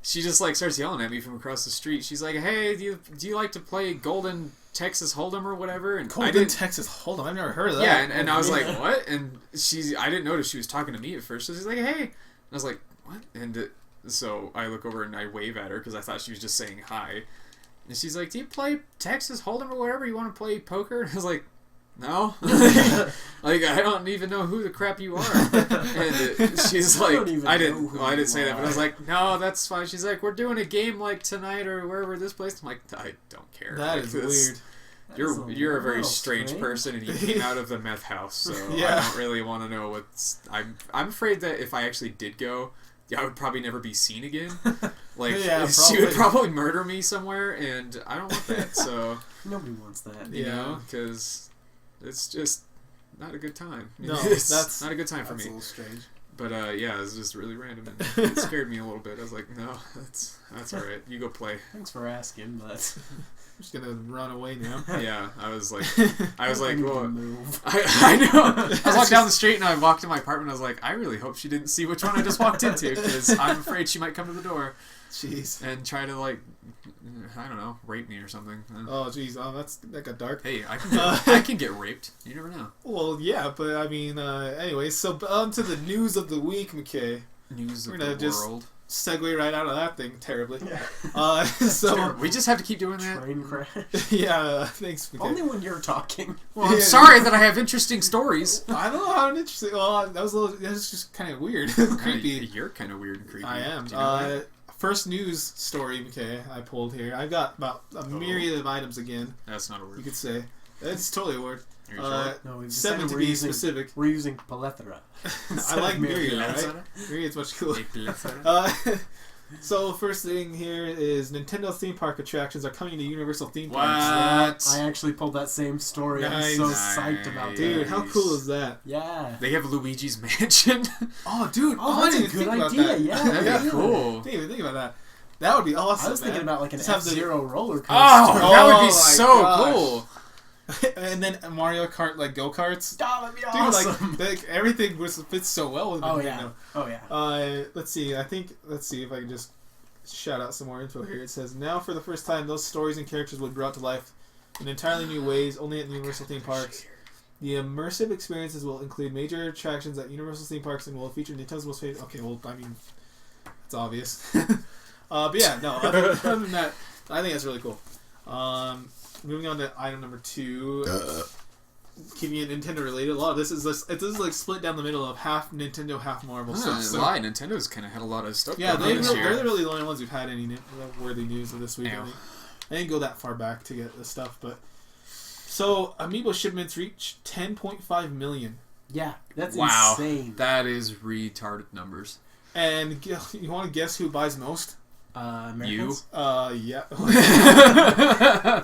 she just like starts yelling at me from across the street. She's like, "Hey, do you like to play Golden Texas Hold'em or whatever?" And Golden Texas Hold'em. I've never heard of that. Yeah, and I was like, "What?" And I didn't notice she was talking to me at first. So she's like, "Hey," and I was like, "What?" And so I look over and I wave at her because I thought she was just saying hi. And she's like, "Do you play Texas Hold'em or whatever? You want to play poker?" And I was like, "No." Like, I don't even know who the crap you are. And she's like, I didn't say that, but I was like, "No, that's fine." She's like, "We're doing a game like tonight or wherever this place." I'm like, "I don't care." That like, is weird. You're a very strange person, and you came out of the meth house, so I don't really want to know what's. I'm afraid that if I actually did go, I would probably never be seen again. Like, she would probably murder me somewhere, and I don't want that. So nobody wants that. You know, because it's just not a good time. No, that's not a good time for me. That's a little strange. But yeah, it was just really random, and it scared me a little bit. I was like, "No, that's all right. You go play." Thanks for asking, but just gonna run away now. Yeah, I was like, Well, move. I know. I was walking down the street and I walked in my apartment. I was like, I really hope she didn't see which one I just walked into because I'm afraid she might come to the door. Jeez. And try to like, I don't know, rape me or something. Oh jeez, that got dark. Hey, I can get raped. You never know. Well, yeah, but I mean, anyway, so on to the news of the week, McKay. News We're of gonna the just world. Segue right out of that thing terribly. Yeah. So we just have to keep doing that. Train crash. yeah, thanks, McKay. Only when you're talking. Well, I'm sorry that I have interesting stories. I don't know how interesting. Well, that was just kind of weird, creepy. You're kind of weird and creepy. I am. Do you know that? First news story, McKay, I pulled here. I've got about a myriad of items again. That's not a You word. could say it's totally a word. Are you sure? No, we've 7 decided to we're be using, specific. We're using plethora. I like myriad, Plethora? right? Myriad's much cooler. A plethora? So first thing here is Nintendo theme park attractions are coming to Universal theme What? parks. I actually pulled that same story. Nice. I'm so psyched about that. Dude, how cool is that? Yeah. They have Luigi's Mansion. Oh, dude! Oh, I that's a didn't good think about idea. that. Yeah, That'd yeah. be cool. Didn't even think about that. That would be awesome. I was thinking man. about like an Just have the- F-Zero roller coaster. Oh, that would Oh be my so gosh. cool. and then Mario Kart like go karts. Oh, that'd be Dude, awesome. like everything fits so well with Oh Nintendo. yeah. Oh yeah. Let's see. Let's see if I can just shout out some more info here. It says now for the first time, those stories and characters will be brought to life in entirely new ways, only at Universal theme parks. The immersive experiences will include major attractions at Universal theme parks and will feature Nintendo's most famous. Okay, well, I mean, it's obvious. But yeah, no. Other than that, I think that's really cool. Moving on to item number 2. Keeping it Nintendo related, a lot of this is like split down the middle of half Nintendo, half Marvel stuff. So, Lie. Nintendo's kind of had a lot of stuff. yeah, going on this year. they're really the only ones who've had any worthy news of this week. Ew. I didn't go that far back to get this stuff, but so Amiibo shipments reached 10.5 million, Yeah. That's Wow, insane. that is retarded numbers. and you want to guess who buys most? Americans? Yeah.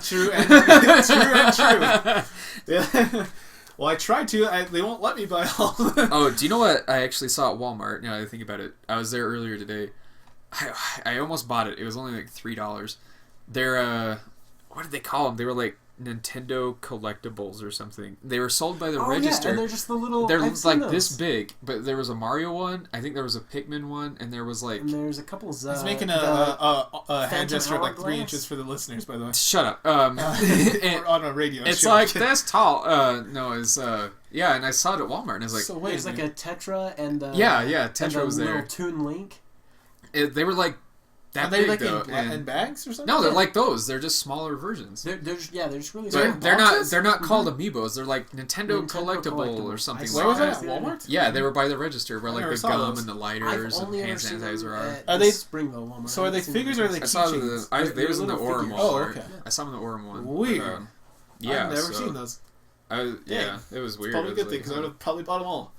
True and true. Yeah. Well, I tried to. They won't let me buy all of them. Oh, do you know what I actually saw at Walmart? Now that I think about it, I was there earlier today. I almost bought it. It was only like $3. They're what did they call them? They were like Nintendo collectibles or something. They were sold by the register. Yeah, and they're just the little. They're I've seen like this those. big, but there was a Mario one. I think there was a Pikmin one, and there was like. And there's a couple. He's making a hand Phantom gesture like 3 Hourglass? inches for the listeners, by the way. Shut up. We're on a radio. It's show. like this tall. No, it's yeah, and I saw it at Walmart, and I was like, So wait, There's like a Tetra and yeah, and Tetra a was little there. Toon Link. They were like that are they big like though. in bags or something? No, they're like those. They're just smaller versions. They're just really. They're boxes? not called Amiibos. They're like Nintendo, Nintendo collectible or collectibles. something I Where like was that. that? At Walmart? Yeah, they were by the register where I like never the saw gum those. and the I've lighters and only hand ever seen sanitizer them are. at Are the they- Springville Walmart? So are they figures or are they I saw the. keychains? They was in the little Orem figures. Oh, Walmart. okay. I saw them in the Orem one. Weird. But, yeah, I've never so seen those. yeah, it was weird. Probably a It good was thing because I would have probably bought them all.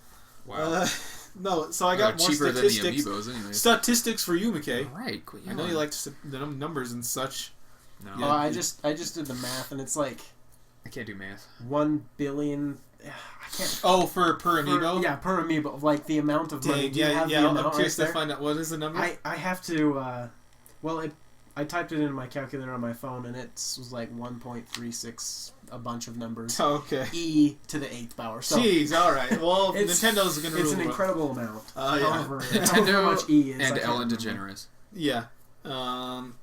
wow. No, so I got more cheaper statistics. than the Amiibos, anyway. Statistics for you, McKay. Right. Quit I know you yelling. like the numbers and such. No, Oh, I just did the math and it's like I can't do math. 1 billion. I can't. Oh, per amiibo. Yeah, per amiibo. Like the amount of money. Dang, Do you have the I'm amount curious right to there? find out what is the number. I have to. I typed it into my calculator on my phone and it was like 1.36, a bunch of numbers. Oh, okay. E to the 8th power. So Jeez, all right. Well, It's- Nintendo's gonna rule. it's an the world. incredible amount. Yeah. However, Nintendo how much E is, I And can't Ellen remember. DeGeneres. Yeah.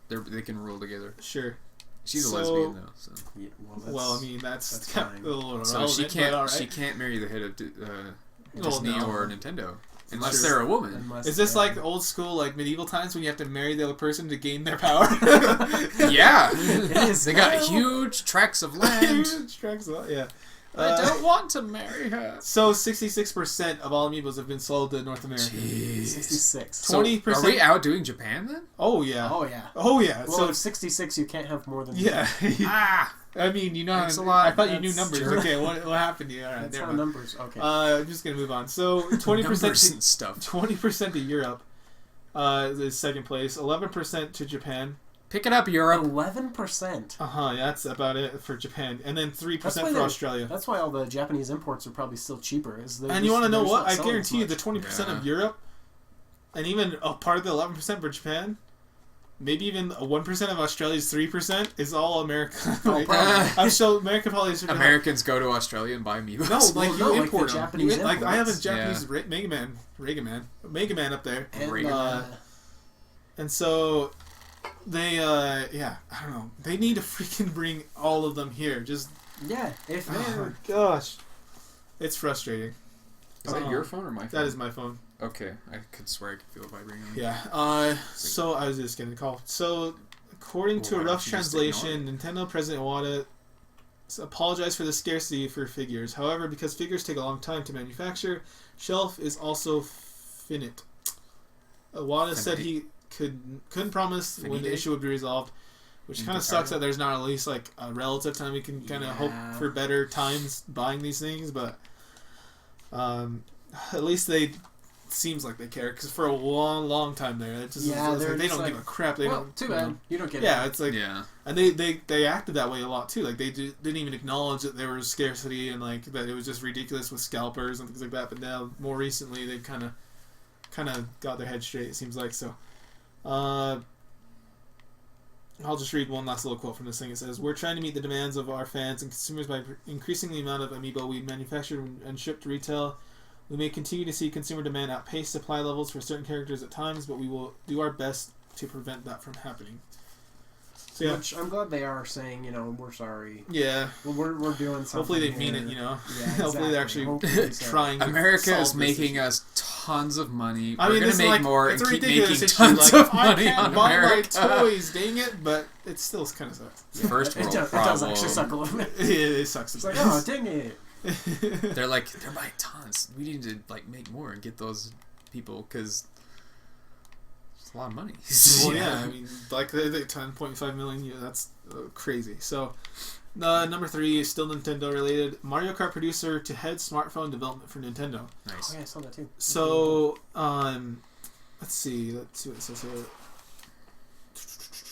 They can rule together. Sure. She's a So- lesbian though, so Yeah, well, I mean that's that's kind fine. of a little so irrelevant, she can't but all right. she can't marry the head of Well, Disney no. or Nintendo unless Sure. they're a woman. Unless Is this they're- like old school, like medieval times when you have to marry the other person to gain their power? Yeah, It is they got now. huge tracts of land. Strikes a lot, yeah. I don't want to marry her. So 66% of all amiibos have been sold in North America. Jeez. 66? So 20%. are we outdoing Japan then? Oh yeah. Oh yeah. Oh yeah. Well, so if 66, you can't have more than. yeah. Ah, I mean, you know, Thanks a lot. I thought you knew That's numbers. true. Okay, what happened to you? All right, That's never how mind. numbers. Okay. I'm just gonna move on. So 20% numbers and stuff. 20% to Europe is second place. 11% to Japan. Pick it up, Europe. 11%. Yeah, that's about it for Japan, and then 3% That's why for they're- Australia. That's why all the Japanese imports are probably still cheaper. And you want to know what? I I guarantee you, the 20% Yeah. of Europe, and even a part of the 11% for Japan, maybe even 1% of Australia's 3% is all America. Oh, I'm sure America probably should. Americans go to Australia and buy amiibos. No, like you import the them. Japanese Like I have a imports. Japanese Mega Man up there, And, and so they I don't know. They need to freaking bring all of them here. Just yeah, if they're gosh, it's frustrating. Is that your phone or my phone? That is my phone. Okay, I could swear I could feel it vibrating on me. Yeah. So I was just getting a call. So, according to a Why rough don't you just translation, Nintendo President Iwata apologized for the scarcity for figures. However, because figures take a long time to manufacture, shelf is also finite. Iwata said he couldn't promise when the issue would be resolved, which kind of sucks that there's not at least like a relative time we can kind of hope for better times buying these things, but at least they. Seems like they care because for a long time there, it just it's like they don't give a crap. They don't. Too bad. You don't get it. Yeah, it's like and they acted that way a lot too. Like they didn't even acknowledge that there was scarcity and like that it was just ridiculous with scalpers and things like that. But now more recently they've kind of got their head straight. It seems like so. I'll just read one last little quote from this thing. It says, "We're trying to meet the demands of our fans and consumers by increasing the amount of amiibo we manufacture and ship to retail. We may continue to see consumer demand outpace supply levels for certain characters at times, but we will do our best to prevent that from happening." So yeah, which I'm glad they are saying, we're sorry. Yeah. Well, we're doing something. Hopefully they here. mean it, Yeah, Hopefully they're actually trying. America to is solve making this us tons of money. I We're mean, gonna it's make like, more it's and a keep ridiculous making issue. tons Like, of money I can't on buy America. my toys, dang it! But it still kind of sucks. First world It does problem. actually suck a little bit. It sucks. It's like, oh, dang it. They're buying tons. We need to make more and get those people because it's a lot of money. Well, yeah, I mean, like the 10.5 million. That's crazy. So, number 3 is still Nintendo related. Mario Kart producer to head smartphone development for Nintendo. Nice. Oh, yeah, I saw that too. So, let's see what it says here.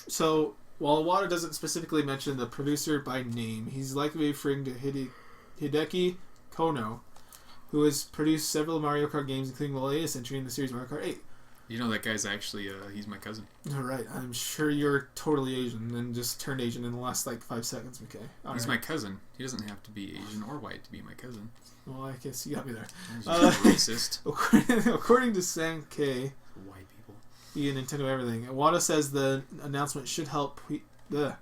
So, while Iwata doesn't specifically mention the producer by name, he's likely referring to Hideki Kono, who has produced several Mario Kart games, including the latest entry in the series Mario Kart 8. You know that guy's actually, he's my cousin. All right, I'm sure you're totally Asian and just turned Asian in the last 5 seconds, okay? He's my cousin. He doesn't have to be Asian or white to be my cousin. Well, I guess you got me there. Racist. According to Sankei, White people. the Nintendo everything, Iwata says the announcement should help people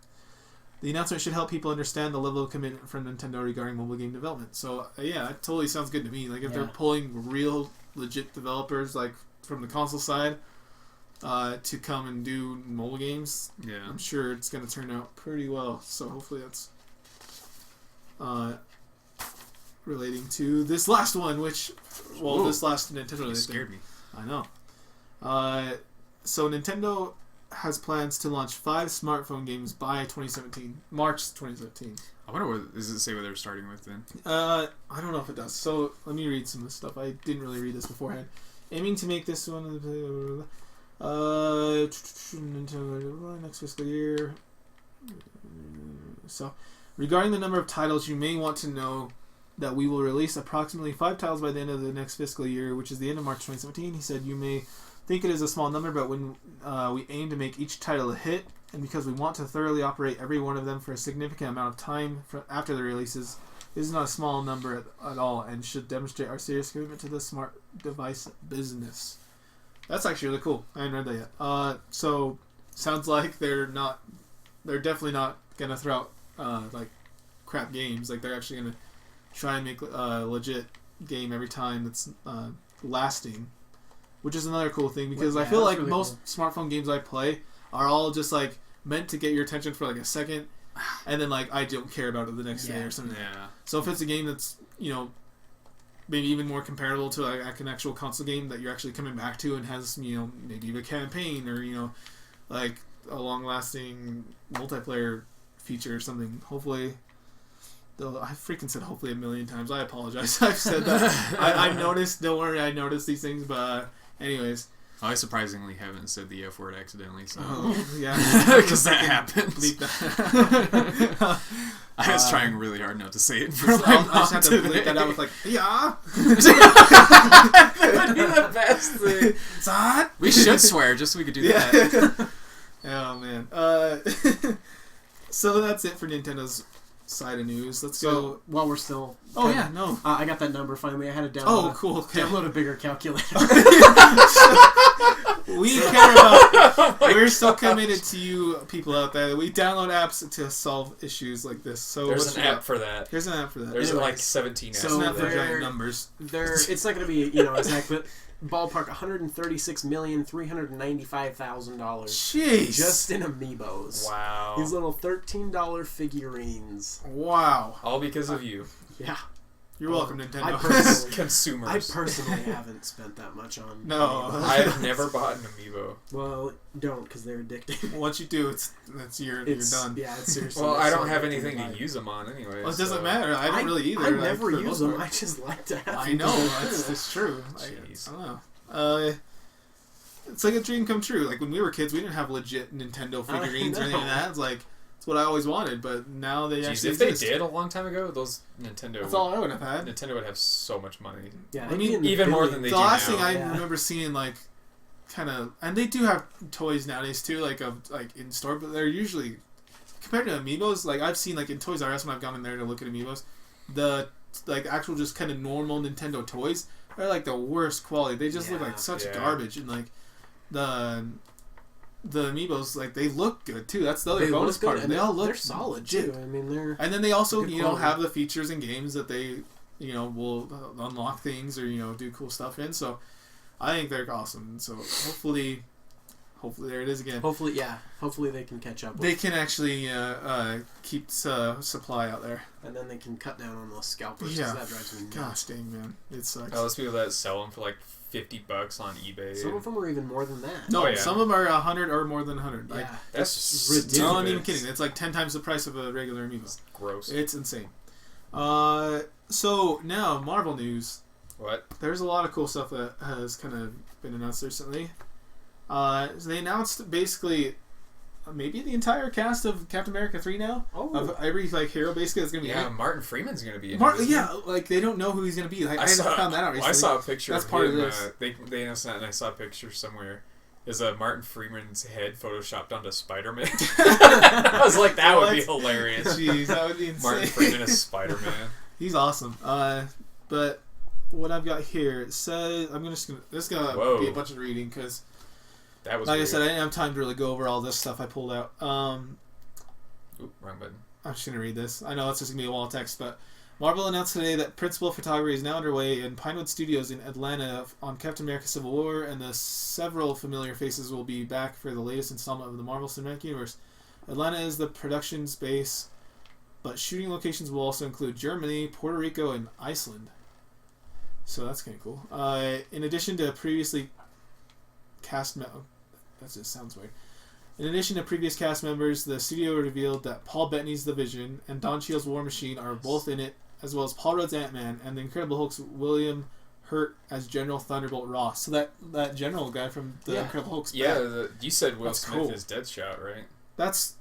understand the level of commitment from Nintendo regarding mobile game development. So yeah, that totally sounds good to me. Like if they're pulling real legit developers like from the console side to come and do mobile games, I'm sure it's going to turn out pretty well. So hopefully that's relating to this last one, which this last Nintendo thing scared me. I know. So Nintendo has plans to launch 5 smartphone games by 2017, March 2017. I wonder what does it say what they're starting with then? I don't know if it does. So let me read some of this stuff. I didn't really read this beforehand. Aiming to make this one Nintendo next fiscal year. So, regarding the number of titles, you may want to know that we will release approximately 5 titles by the end of the next fiscal year, which is the end of March 2017. He said, "You may think it is a small number, but when we aim to make each title a hit, and because we want to thoroughly operate every one of them for a significant amount of time after the releases, this is not a small number at all and should demonstrate our serious commitment to the smart device business." That's actually really cool. I hadn't read that yet. So sounds like they're definitely not gonna throw out like crap games. Like they're actually gonna try and make a legit game every time that's lasting, which is another cool thing because I feel like really most smartphone games I play are all just like meant to get your attention for like a second, and then like I don't care about it the next day or something. Yeah. So if it's a game that's maybe even more comparable to like an actual console game that you're actually coming back to and has maybe a campaign or like a long-lasting multiplayer feature or something, hopefully. Though I freaking said hopefully a million times. I apologize. I've said that. I noticed. Don't worry, I noticed these things. But anyways. I surprisingly haven't said the F word accidentally, so yeah, because that happens. Bleep that. I was trying really hard not to say it. I just had to bleep that out with like, yeah. That would be the best thing. Zod? We should swear just so we could do that. Oh man. So that's it for Nintendo's side of news. Let's go. While we're still. Oh yeah, no. I got that number finally. I had to download. Oh, cool. Okay. Download a bigger calculator. We care about. We're still committed to you people out there. We download apps to solve issues like this. So There's an app for that. There's an app for that. There's Anyways, like 17 apps. It's not for for that. giant numbers. It's not going to be exact, but ballpark $136,395,000 Jeez. just in amiibos. Wow. These little $13 figurines. Wow. All because of you. Yeah. You're welcome, Nintendo. I personally, Consumers. haven't spent that much on. No. amiibos. I've never bought an amiibo. Well, don't because they're addicting. Once you do, you're done. Yeah, it's seriously. Well, I don't so have addicting anything life. to use them on anyway. Well, it doesn't matter. I don't really either. I like, never for the use most them. part. I just like to have I them. know. That's true. Jeez. I don't know. It's like a dream come true. Like when we were kids, we didn't have legit Nintendo figurines or anything like that. It's like it's what I always wanted, but now they actually if they exist. did a long time ago, those Nintendo. That's all I would have had. Nintendo would have so much money. Yeah, I mean, even more than they The do last now. thing I Yeah. remember seeing, like, kind of, and they do have toys nowadays too, like in store, but they're usually compared to amiibos. Like I've seen, like in Toys R Us when I've gone in there to look at amiibos, the like actual just kind of normal Nintendo toys are like the worst quality. They just look like such garbage, and like the amiibos, like they look good too. That's the other bonus part. And they all look they're solid legit. too. I mean, they're And then they also, good you know, quality. have the features and games that they, you know, will unlock things or, you know, do cool stuff in. So I think they're awesome. So hopefully there it is again. hopefully they can catch up. They can actually keep supply out there. And then they can cut down on those scalpers. 'Cause Yeah. that drives me nuts. Gosh dang, man. It sucks. Those people that sell them for like $50 on eBay. Some of them are even more than that. No, Oh, yeah. some of them are 100 or more than 100. Like, Yeah. That's ridiculous. no, I'm even kidding. It's like 10 times the price of a regular amiibo. gross. It's insane. So now Marvel news. What? There's a lot of cool stuff that has kind of been announced recently. So they announced basically maybe the entire cast of Captain America 3 now. Oh. Of every like hero basically that's gonna be in Yeah, it. Martin Freeman's gonna be in it. isn't he? Yeah, like they don't know who he's gonna be. Like, I found that out recently. I saw a picture. That's of part of him, this. They announced that, and I saw a picture somewhere. Is Martin Freeman's head photoshopped onto Spider-Man? I was like, that would be hilarious. Jeez, that would be insane. Martin Freeman as Spider-Man. He's awesome. But what I've got here says this is gonna Whoa. be a bunch of reading because, That was like weird. I said, I didn't have time to really go over all this stuff I pulled out. Oop, wrong button. I'm just going to read this. I know it's just going to be a wall of text, but Marvel announced today that principal photography is now underway in Pinewood Studios in Atlanta on Captain America Civil War, and the several familiar faces will be back for the latest installment of the Marvel Cinematic Universe. Atlanta is the production space, but shooting locations will also include Germany, Puerto Rico, and Iceland. So that's kind of cool. In addition to previously cast... that just sounds weird. In addition to previous cast members, the studio revealed that Paul Bettany's The Vision and Don Cheadle's War Machine are both in it, as well as Paul Rudd's Ant-Man and the Incredible Hulk's William Hurt as General Thunderbolt Ross. So that general guy from the Incredible Hulk's back. You said Will That's Smith cool. is Deadshot, right? That's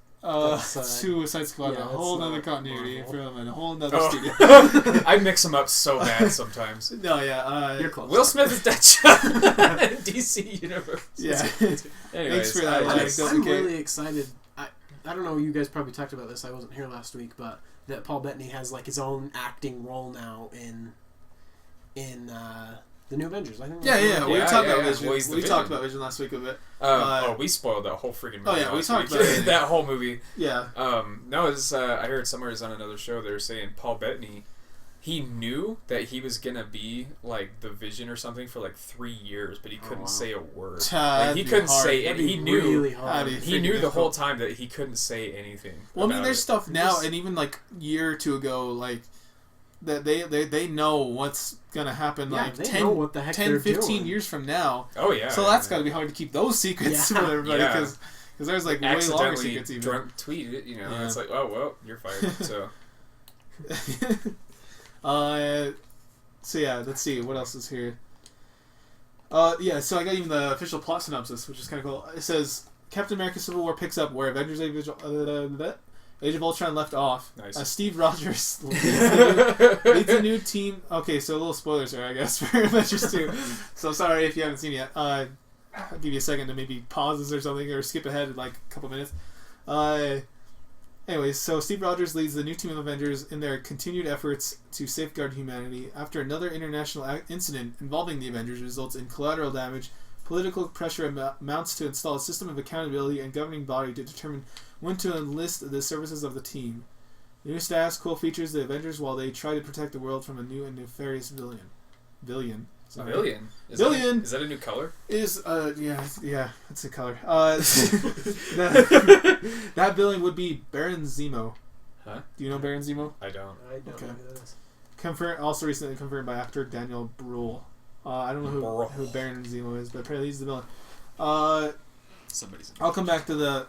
Suicide Squad, yeah, a that's whole not other continuity Marvel. from a whole other Oh. studio. I mix them up so bad sometimes. No, yeah. You're close. Will Smith is Deadshot in DC Universe. Yeah. Anyways, for that, I like, just- don't- I'm okay. really excited. I don't know. You guys probably talked about this. I wasn't here last week, but that Paul Bettany has like his own acting role now in the new Avengers. I think. Yeah. We Yeah, talked yeah, about yeah. Vision. Well, he's the we talked Vision. about Vision last week a bit. we spoiled that whole freaking movie. Oh, yeah, we last talked week. about it. that whole movie. Yeah. No, it's I heard somewhere is on another show they were saying Paul Bettany, he knew that he was gonna be like the Vision or something for like 3 years, but he couldn't wow. say a word. Like, That'd he be couldn't hard. say, That'd and be he knew. really hard. That'd be He freaking knew the whole difficult. time that he couldn't say anything. Well, I mean, about there's it. stuff now, Just- and even like a year or two ago, like that they know what's gonna happen. Yeah, like they 10, know what the heck 10 they're 15 doing. years from now. Oh yeah. So that's got to be hard to keep those secrets Yeah. from everybody Yeah. because there's like way longer accidentally secrets even. drunk tweet it. You know, Yeah. it's like, oh well, you're fired. So So yeah, let's see what else is here. So I got even the official plot synopsis, which is kind of cool. It says Captain America: Civil War picks up where Avengers: Age of Ultron left off. Nice. Steve Rogers leads a new team. Okay, so a little spoilers here, I guess, for Avengers 2. So sorry if you haven't seen it yet. I'll give you a second to maybe pause this or something, or skip ahead like a couple minutes. Anyways, so Steve Rogers leads the new team of Avengers in their continued efforts to safeguard humanity. After another international incident involving the Avengers results in collateral damage, political pressure mounts to install a system of accountability and governing body to determine when to enlist the services of the team. New status quo features the Avengers while they try to protect the world from a new and nefarious villain. Sorry. Billion. Billion. Is that a new color? Yeah, it's a color. That villain would be Baron Zemo. Huh? Do you know Baron Zemo? I don't. I don't Okay. know who that is. Also recently confirmed by actor Daniel Bruhl. I don't know who Baron Zemo is, but apparently he's the villain. Somebody's. I'll come back to the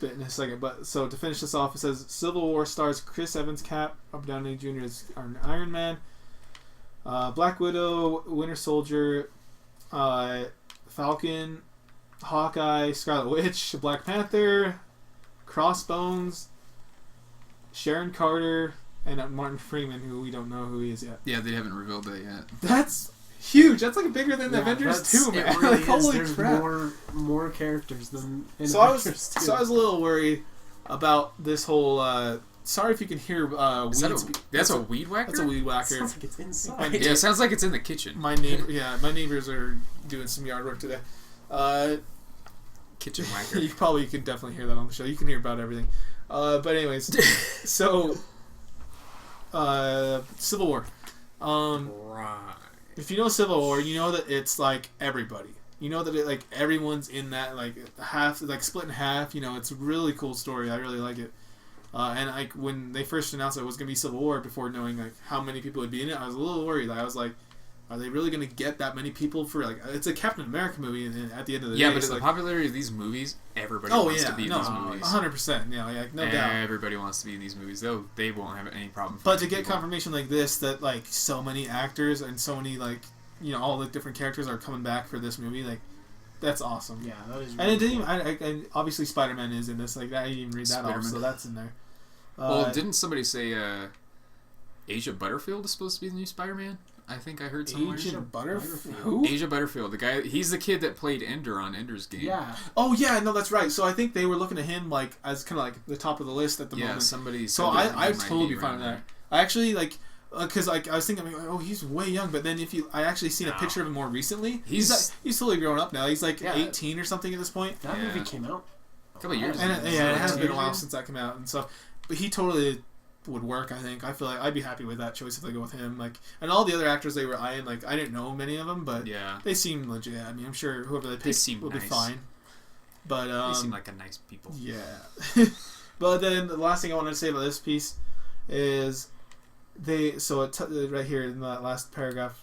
bit in a second, but so to finish this off, it says Civil War stars Chris Evans, Cap, Robert Downey Jr. as Iron Man, Black Widow, Winter Soldier, Falcon, Hawkeye, Scarlet Witch, Black Panther, Crossbones, Sharon Carter, and Martin Freeman, who we don't know who he is yet. Yeah, they haven't revealed that yet. That's huge. That's like bigger than the Avengers 2, man. It really Like, holy There's crap. more characters than in So I Avengers 2. was a little worried about this whole. Sorry if you can hear Is that weeds. that's a weed whacker? That's a weed whacker. Sounds like it's inside. Yeah, it sounds like it's in the kitchen. My neighbors are doing some yard work today. Kitchen whacker. You probably could definitely hear that on the show. You can hear about everything. But anyways, so Civil War. Right. If you know Civil War, you know that it's like everybody. You know that like everyone's in that like half, like split in half. You know, it's a really cool story. I really like it. And like when they first announced it was gonna be Civil War, before knowing like how many people would be in it, I was a little worried. I was like, are they really gonna get that many people for like? It's a Captain America movie, and at the end of the day, Yeah, but it's the like, popularity of these movies, everybody wants to be in these movies. 100%. Yeah, no doubt. Everybody wants to be in these movies. They won't have any problem. But to get confirmation like this, that like so many actors and so many like all the different characters are coming back for this movie, like that's awesome. Yeah, that is. And Really it didn't. cool. And obviously Spider-Man is in this. Like that, I didn't even read that off, so that's in there. Well, didn't somebody say Asia Butterfield is supposed to be the new Spider-Man? I think I heard somewhere. Asia Butterfield? Who? Asia Butterfield, the guy. He's the kid that played Ender on Ender's Game. Yeah. Oh yeah, no, that's right. So I think they were looking at him like as kind of like the top of the list at the moment. Yeah, somebody. So I totally fine with that. I actually like. Because like I was thinking, like, oh, he's way young. But then I actually seen a picture of him more recently. He's totally grown up now. He's like 18 or something at this point. That movie came out a couple years. And ago. it has been a while since that came out, and so, but he totally would work. I think. I feel like I'd be happy with that choice if they go with him. Like, and all the other actors they were eyeing, like I didn't know many of them, but they seem legit. I mean, I'm sure whoever they pick will be fine. But they seem like a nice people. Yeah. But then the last thing I wanted to say about this piece is. Right here in that last paragraph,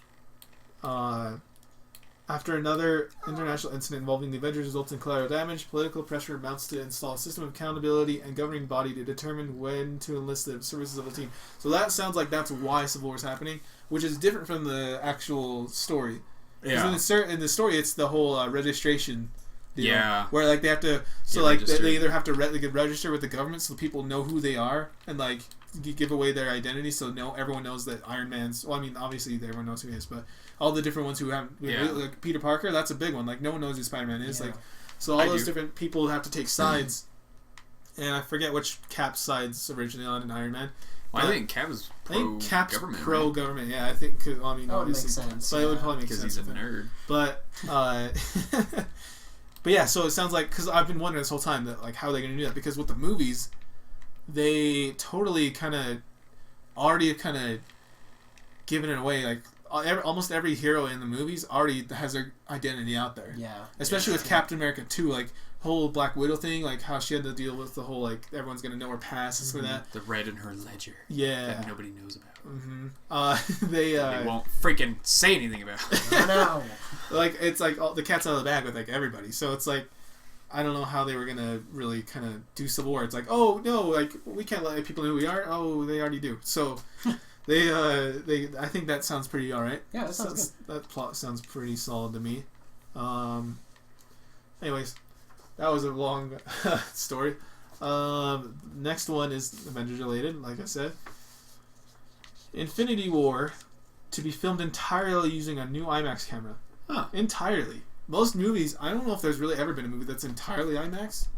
after another international incident involving the Avengers results in collateral damage, political pressure mounts to install a system of accountability and governing body to determine when to enlist the services of the team. So that sounds like that's why Civil War is happening, which is different from the actual story. Yeah. In the story, it's the whole registration deal. Yeah. Where like they have to, they either have to get register with the government so people know who they are and like give away their identity so everyone knows that Iron Man's. Well, I mean, obviously everyone knows who he is, but all the different ones who haven't, like Peter Parker, that's a big one. Like no one knows who Spider-Man is. Yeah. Like so, all those different people have to take sides, and I forget which Cap's sides originally on in Iron Man. Well, I think Cap's pro-government. Pro-government, yeah. I think. I mean, obviously, makes sense. But it would probably make sense because he's a nerd. But, but yeah. So it sounds like because I've been wondering this whole time that like how are they going to do that? Because with the movies, they totally kind of already kind of given it away. Like almost every hero in the movies already has their identity out there. Yeah. Especially with Captain America 2, like whole Black Widow thing, like how she had to deal with the whole like everyone's gonna know her past and that. The red in her ledger. Yeah. That nobody knows about. Mm-hmm. They won't freaking say anything about. I know. Like it's like all the cat's out of the bag with like everybody. So it's like I don't know how they were gonna really kind of do Civil War. It's like, oh no, like we can't let people know who we are. Oh, they already do. So they I think that sounds pretty all right. Yeah, that sounds good. That plot sounds pretty solid to me. Anyways, that was a long story. Next one is Avengers related, like I said. Infinity War to be filmed entirely using a new IMAX camera. Huh. Entirely. most movies, I don't know if there's really ever been a movie that's entirely IMAX.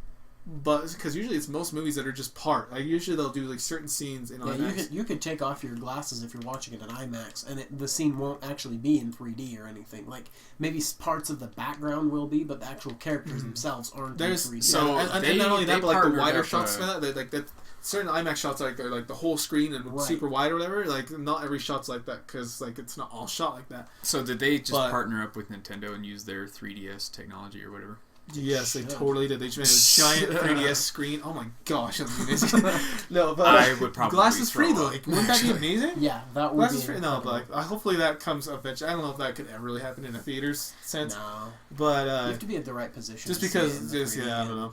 But because usually it's most movies that are just part. Like usually they'll do like certain scenes in IMAX. You could take off your glasses if you're watching it in IMAX, and the scene won't actually be in 3D or anything. Like maybe parts of the background will be, but the actual characters themselves aren't in 3D. So and not only that, but like the wider shots for that, like that certain IMAX shots like they're like the whole screen and super wide or whatever. Like not every shot's like that because like it's not all shot like that. So did they just partner up with Nintendo and use their 3DS technology or whatever? Yes, they totally did. They just made a giant 3DS screen. Oh my gosh, that'd be amazing. No, but I would probably glasses free though. Like, wouldn't that be amazing? Yeah, that would glasses be free. No, but like, hopefully that comes eventually. I don't know if that could ever really happen in a theater's sense. No, but you have to be at the right position. Just because, I don't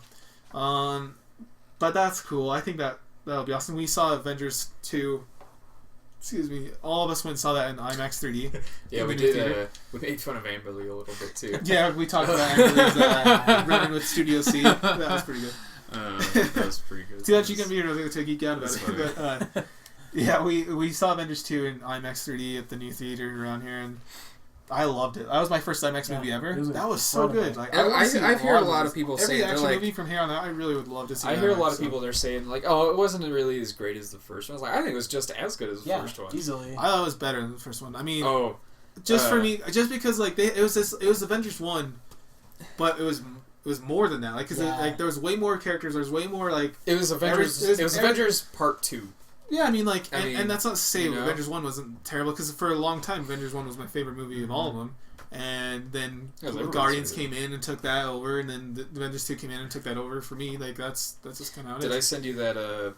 know. But that's cool. I think that'll be awesome. We saw Avengers 2. Excuse me. All of us went and saw that in IMAX 3D. Yeah, we did. We made fun of Amberly a little bit too. Yeah, we talked about Amberly's running with Studio C. That was pretty good. That was pretty good. See that you can be here to geek out about it. But, yeah, we saw Avengers 2 in IMAX 3D at the new theater around here, and I loved it. That was my first IMAX movie ever. That was so good. Like I hear a lot of people say every action movie from here on out. I really would love to see. I hear a lot of people they're saying like, "Oh, it wasn't really as great as the first one." I was like, I think it was just as good as the first one. Easily. I thought it was better than the first one. I mean, for me, just because like it was Avengers 1, but it was more than that. Like, like there was way more characters. There was way more like it was Avengers. It was Avengers Part 2. Yeah, I mean, like, and that's not to say Avengers 1 wasn't terrible, because for a long time, Avengers 1 was my favorite movie of all of them. And then Guardians came in and took that over, and then the Avengers 2 came in and took that over for me. Like, that's just kind of how it is. Did I send you that,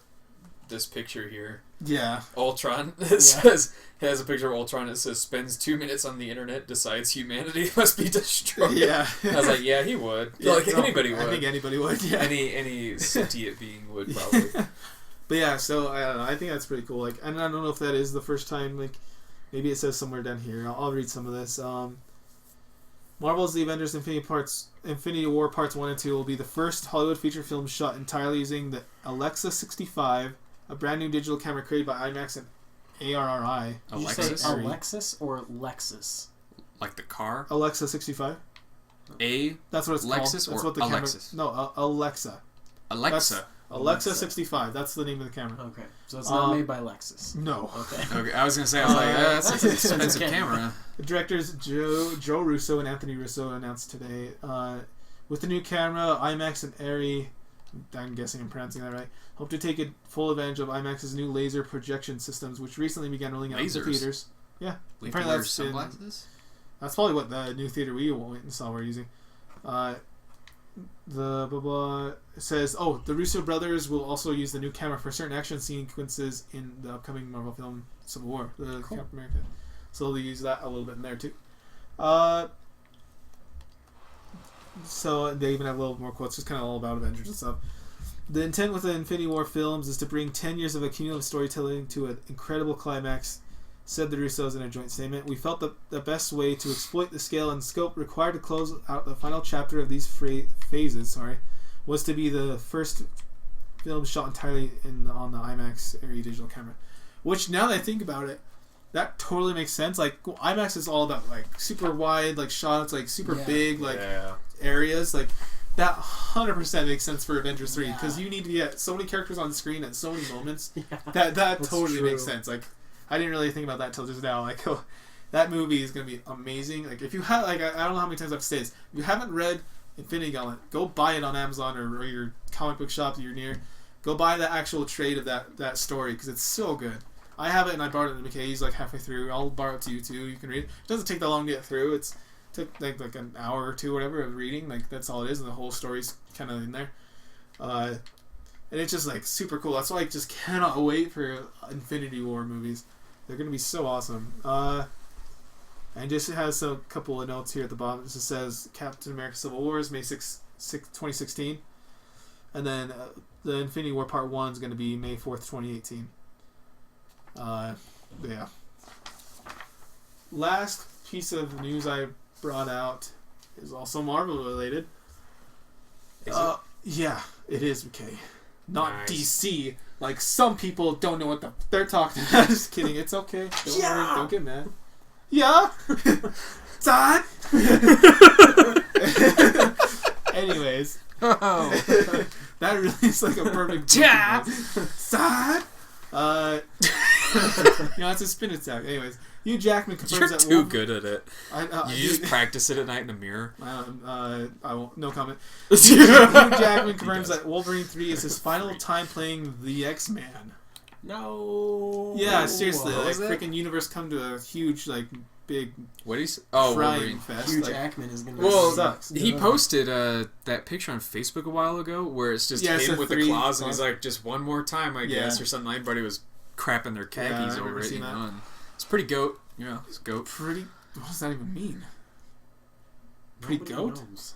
this picture here? Yeah. Ultron. It has a picture of Ultron. It says, spends 2 minutes on the internet, decides humanity must be destroyed. Yeah. I was like, yeah, he would. Yeah, like, anybody would. I think anybody would, yeah. Any sentient being would, probably. But yeah, so I don't know. I think that's pretty cool. Like, and I don't know if that is the first time. Like, maybe it says somewhere down here. I'll read some of this. Marvel's The Avengers: Infinity War Parts 1 and 2 will be the first Hollywood feature film shot entirely using the Alexa 65, a brand new digital camera created by IMAX and ARRI. Did you say Alexis or Lexus? Like the car? Alexa 65. That's what it's Lexus called. That's or what the Alexis? Camera, no, Alexa. Alexa 65. That's the name of the camera. Okay, so it's not made by Lexus. No. Okay. I was gonna say, that's an expensive camera. The directors Joe Russo and Anthony Russo announced today, with the new camera, IMAX and ARRI, I'm guessing I'm pronouncing that right, hope to take full advantage of IMAX's new laser projection systems, which recently began rolling out in theaters. Yeah. Apparently that's sunglasses? That's probably what the new theater we went and saw we're using. It says, the Russo brothers will also use the new camera for certain action sequences in the upcoming Marvel film Civil War, Captain America. So they'll use that a little bit in there too. So they even have a little more quotes, just kind of all about Avengers and stuff. The intent with the Infinity War films is to bring 10 years of accumulative storytelling to an incredible climax, said the Russos in a joint statement. We felt the best way to exploit the scale and scope required to close out the final chapter of these phases was to be the first film shot entirely on the IMAX ARRI digital camera. Which, now that I think about it, that totally makes sense. Like, IMAX is all about like super wide like shots, like super big like areas. Like, that 100% makes sense for Avengers 3, because you need to get so many characters on the screen at so many moments. That totally makes sense. Like, I didn't really think about that till just now. Like, that movie is gonna be amazing. Like, if you have, like, I don't know how many times I've said this. If you haven't read Infinity Gauntlet, go buy it on Amazon or your comic book shop that you're near. Go buy the actual trade of that story, because it's so good. I have it and I borrowed it to McKay's like halfway through. I'll borrow it to you too. You can read it. It doesn't take that long to get through. It took like an hour or two, whatever, of reading. Like, that's all it is, and the whole story's kind of in there. And it's just like super cool. That's why I just cannot wait for Infinity War movies. They're gonna be so awesome. And just has a couple of notes here at the bottom. It just says Captain America: Civil War is May 6, 2016, and then the Infinity War Part 1 is going to be May 4th, 2018. Yeah. Last piece of news I brought out is also Marvel related. Is it? Yeah, it is, okay. Not Nice. DC. Like, some people don't know what they're talking about. Just kidding. It's okay. Don't worry. Don't get mad. Yeah? Dad? Anyways, Oh. that really is like a perfect. Yeah. Sad. It's a spin attack. Anyways, Hugh Jackman confirms You're that too good at it. You just Hugh- practice it at night in the mirror. I won't. No comment. Hugh Jackman confirms that Wolverine 3 is his final time playing the X-Man. No. Yeah, seriously, What like was it? freaking universe come to a huge, like, big What do you say? Oh, frying Wolverine. fest. Hugh like, Jackman is gonna. Well, sucks. he posted that picture on Facebook a while ago where it's just Yeah, it's him a with the 3 claws, and he's claws. like, just one more time, I Yeah. guess, or something. Everybody was crapping their Yeah, I khakis remember over it. seeing that. And it's pretty goat. It's goat. pretty. What does that even mean? Pretty Nobody goat? knows.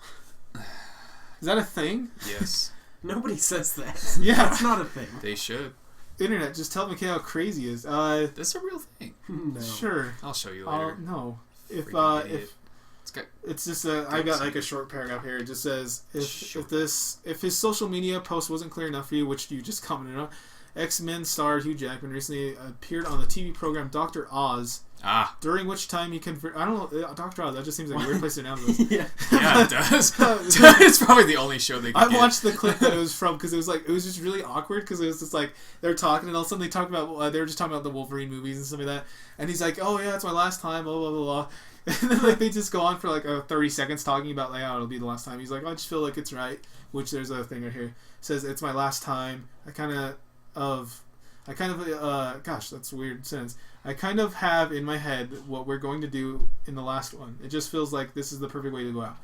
Is that a thing? Yes, Nobody says that. Yeah. That's not a thing. they should. Internet, just tell McKay how crazy he is. That's a real thing. No. Sure. I'll show you later. No. Freaking idiot. If It's got it's just I got like a short paragraph here. It just says if his social media post wasn't clear enough for you, which you just commented on, X-Men star Hugh Jackman recently appeared on the TV program Dr. Oz, during which time he converted. I don't know, Dr. Oz. That just seems like a weird place to announce this. Yeah. yeah, it does. It's probably the only show they could I get. watched the clip that it was from because it was just really awkward because it was just like they're talking and all of a sudden they talk about they were just talking about the Wolverine movies and stuff like that, and he's like, oh yeah, it's my last time, blah blah blah blah. And then like they just go on for like 30 seconds talking about like it'll be the last time. He's like, I just feel like it's right. Which there's a thing right here. It says it's my last time. Gosh, that's a weird sentence. I kind of have in my head what we're going to do in the last one. It just feels like this is the perfect way to go out.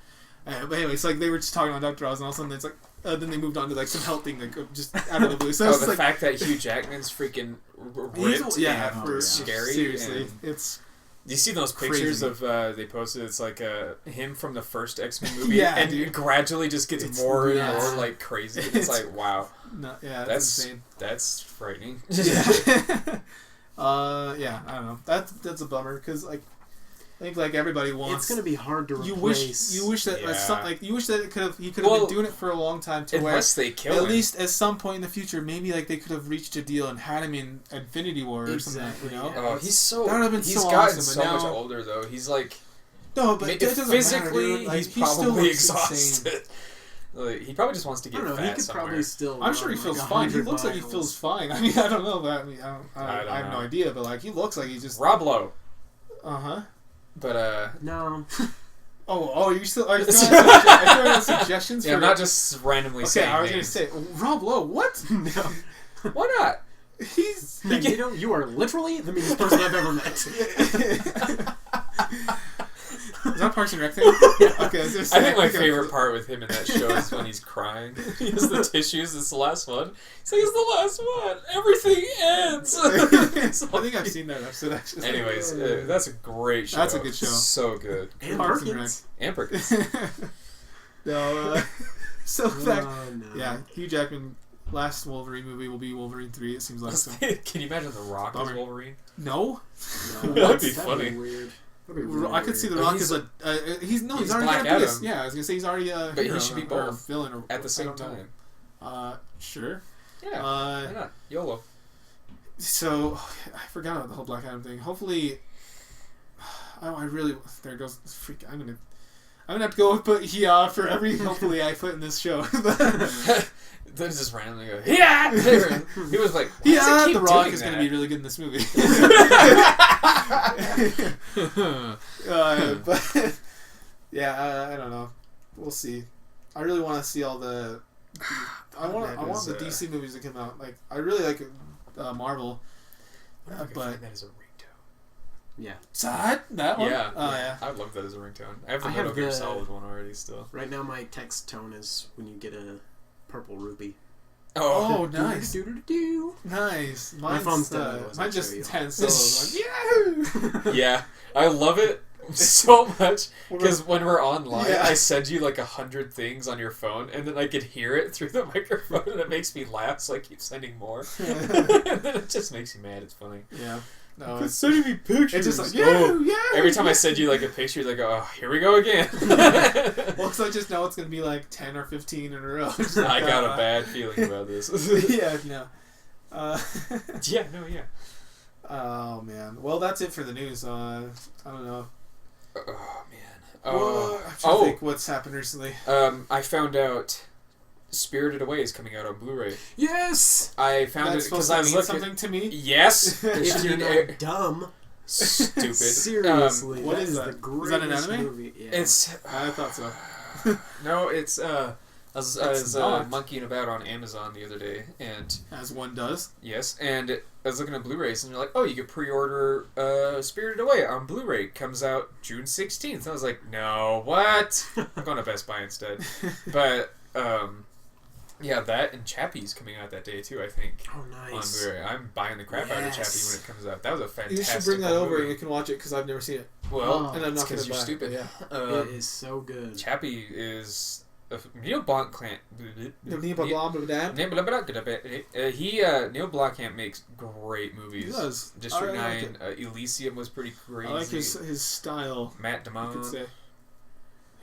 But anyway, it's like they were just talking about Dr. Oz, and all of a sudden it's like then they moved on to like some health thing like just out of the blue. So it's the like fact that Hugh Jackman's freaking ripped and scary. Seriously, and it's do you see those pictures crazy. of they posted? It's like him from the first X-Men movie, Yeah, and dude. it gradually just gets It's more and nuts. more like crazy. It's It's- like wow, that's that's insane. that's frightening. Yeah. Yeah, I don't know. That's a bummer because like I think like everybody wants. It's gonna be hard to replace. You wish that Yeah. you wish that he could have been doing it for a long time to where Unless they kill at him. least at some point in the future maybe like they could have reached a deal and had him in Infinity War or something. Exactly, You know? yeah. Oh, he's so That would have been he's so gotten awesome, so but much now- older though. He's like No, but that doesn't matter, physically dude. Like, he's he still probably looks exhausted. insane. Like, he probably just wants to I get don't know. fat He could somewhere. probably still. I'm sure he run, feels like, fine. He 100 looks like he miles. feels fine. I mean, I don't know, but I mean, I don't have no know. idea. But like, he looks like he's just. Rob Lowe, But No. Oh, are you throwing out suggestions? yeah, for I'm not just randomly Okay, saying I was names. gonna say Rob Lowe. What? No. Why not? He's. Magneto, you are literally the meanest person I've ever met. Is that Parks and Rec thing? Okay, I think my favorite part with him in that show is when he's crying. He has the tissues. It's the last one. He's like, it's the last one. Everything ends. I think I've seen that episode actually. Anyways, that's a great show. That's a good show. So good. And Parks and Perkins. And Perkins. No, so fact, No. yeah, Hugh Jackman last Wolverine movie will be Wolverine 3. It seems like so. Can you imagine The Rock as Bummer. Wolverine? No, That'd be funny. Weird. That'd be really I could see The weird. Rock He's as he's he's already Black gonna be Adam. yeah, I was gonna say he's already a But he hero should be or a both villain or At the I same don't know. time. Sure. Yeah. Why not? YOLO. So I forgot about the whole Black Adam thing. Hopefully, I really there goes freak. I'm gonna have to go with put yeah for every hopefully I put in this show. Then just randomly go, yeah! He was like, why does Yeah, it keep The Rock doing is that? going to be really good in this movie. But yeah, I don't know. We'll see. I really want to see all the. I want the DC movies to come out. Like I really like Marvel, but that is a ringtone. Yeah. sad that one. Yeah. Yeah. I would love that as a ringtone. I have the I have Metal Gear the- Solid one already still. Right now, my text tone is when you get a purple rupee. Oh, nice. Do-do-do-do. Nice. My Mine's, phone's dead, otherwise I'd Mine just show you. 10 syllables. Like, Yahoo! Yeah, I love it so much because when we're online, Yeah. I send you like 100 things on your phone, and then I can hear it through the microphone, and it makes me laugh. So I keep sending more, and then it just makes you mad. It's funny. Yeah. No, It's sending me pictures. it's just like, Oh. yeah. Every time I send you like a picture, they go, "Oh, here we go again." Well, because I just know it's going to be like 10 or 15 in a row. I got a bad feeling about this. Yeah, no. Yeah, no, yeah. Oh, man. Well, that's it for the news. I don't know. Oh man. I'm trying to think what's happened recently. I found out Spirited Away is coming out on Blu-ray. Yes! I found it because I was looking. Something to me. Yes. If you're not dumb. Stupid. Seriously, what that is the that? greatest Is that an anime? movie. Yeah. It's. I thought so. No, it's. I was not. monkeying about on Amazon the other day, and As one does. yes, and I was looking at Blu-rays, and they're like, "Oh, you could pre-order Spirited Away on Blu-ray. Comes out June 16th." And I was like, "No, what? I'm going to Best Buy instead." But yeah, that and Chappie's coming out that day too. I think. Oh, On nice. Blu-ray, I'm buying the crap out of Yes. Chappie when it comes out. That was a fantastic. You should bring that over movie. and we can watch it because I've never seen it. Well, Oh, And I'm it's not going because to you're buy stupid. it. Yeah. It is so good. Chappie is Neil Blomkamp. Neil Blomkamp makes great movies. He does. District I like 9, Elysium was pretty crazy. I like his style. Matt You could Damon. say.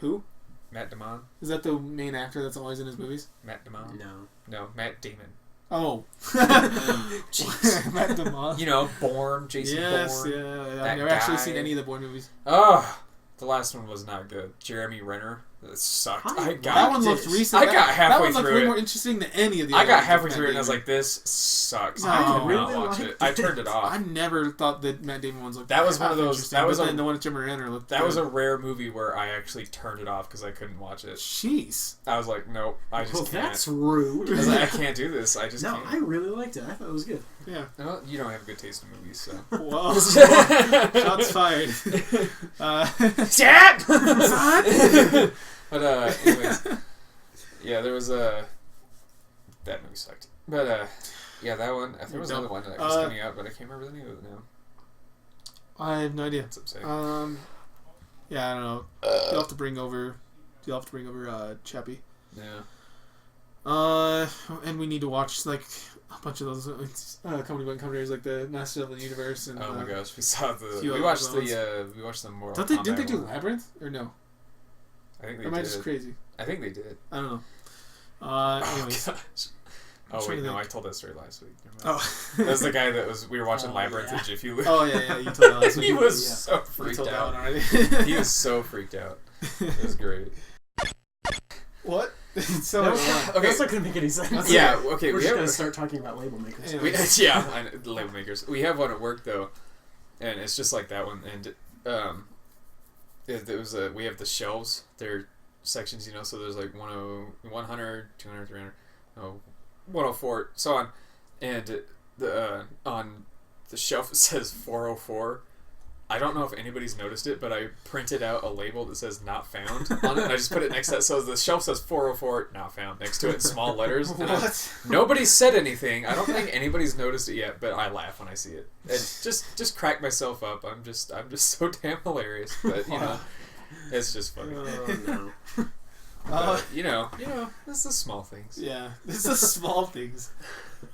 Who? Matt Damon. Is that the main actor that's always in his movies? Matt Damon. No. No, Matt Damon. Oh. Jeez. Matt Damon. You know, Bourne, Jason Yes, Bourne. yeah. I've That never actually guy. seen any of the Bourne movies. Oh, the last one was not good. Jeremy Renner. That sucked. I That got one looked it. recent. I got halfway that one looked through way it. more interesting than any of the I other got ones halfway with through it and I was Matt like, this sucks. No, I I could really not watch liked it. I turned it Damon. off. I never thought that Matt Damon ones looked That was one half of those- interesting, that was but a- then the one with Jim Renner looked That was a good. rare movie where I actually turned it off because I couldn't watch it. Jeez. I was like, nope, I just Well, can't. that's rude. I was like, I can't do this. I just No, can't. I really liked it. I thought it was good. Yeah. Well, you don't have good taste in movies, so. Well, shots fired. Chat! But, anyways. Yeah, there was a... That movie sucked. But, yeah, that one. There was another one that was coming out, but I can't remember the name of it now. I have no idea. That's upsetting. Yeah, I don't know. You'll have to bring over Chappie. Yeah. And we need to watch like a bunch of those companies like the Masters of the Universe and Oh my gosh, we saw the... few We other watched ones. we watched the Mortal Don't they? Kombat Didn't they do one. Labyrinth or no? I think they Or am I did. just crazy? I think they did. I don't know. Oh, Anyways. gosh. Oh, trying wait, to no, think. I told that story last week. Never mind. Oh. That was the guy that was... We were watching Oh, Labyrinth yeah. at Jiffy Lube. Oh yeah, you told that last week. He was Yeah. so You freaked told that one out. already. He was so freaked out. It was great. What? So No, Okay. That's not going to make any sense. Yeah, okay, We're we just have... going to start talking about label makers. Yeah. We, yeah, I know, the label makers. We have one at work though, and it's just like that one. And it was we have the shelves. They're sections, you know. So there's like 100, 200, 300, 104, so on. And the on the shelf it says 404. I don't know if anybody's noticed it, but I printed out a label that says "not found" on it, and I just put it next to that. So the shelf says 404, not found, next to it in small letters. And What? nobody said anything. I don't think anybody's noticed it yet, but I laugh when I see it. And just crack myself up. I'm just so damn hilarious. But you know, it's just funny. Oh, no. But, you know, it's the small things. Yeah, it's the small things.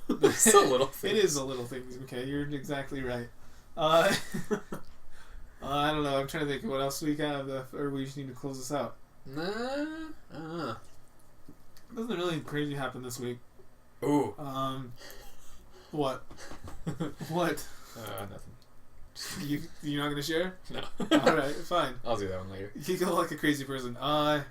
It's the little things. It is the little things. Okay, you're exactly right. I don't know. I'm trying to think of what else we have, or we just need to close this out. Nah. Nothing really crazy happened this week. Ooh. What? What? Nothing. You're not gonna share? No. All right, fine. I'll do that one later. You go like a crazy person. Oh.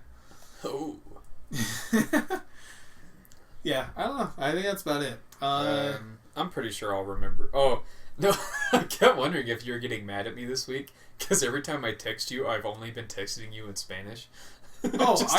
Yeah, I don't know. I think that's about it. I'm pretty sure I'll remember. Oh, no. I kept wondering if you're getting mad at me this week, because every time I text you, I've only been texting you in Spanish. well, Just-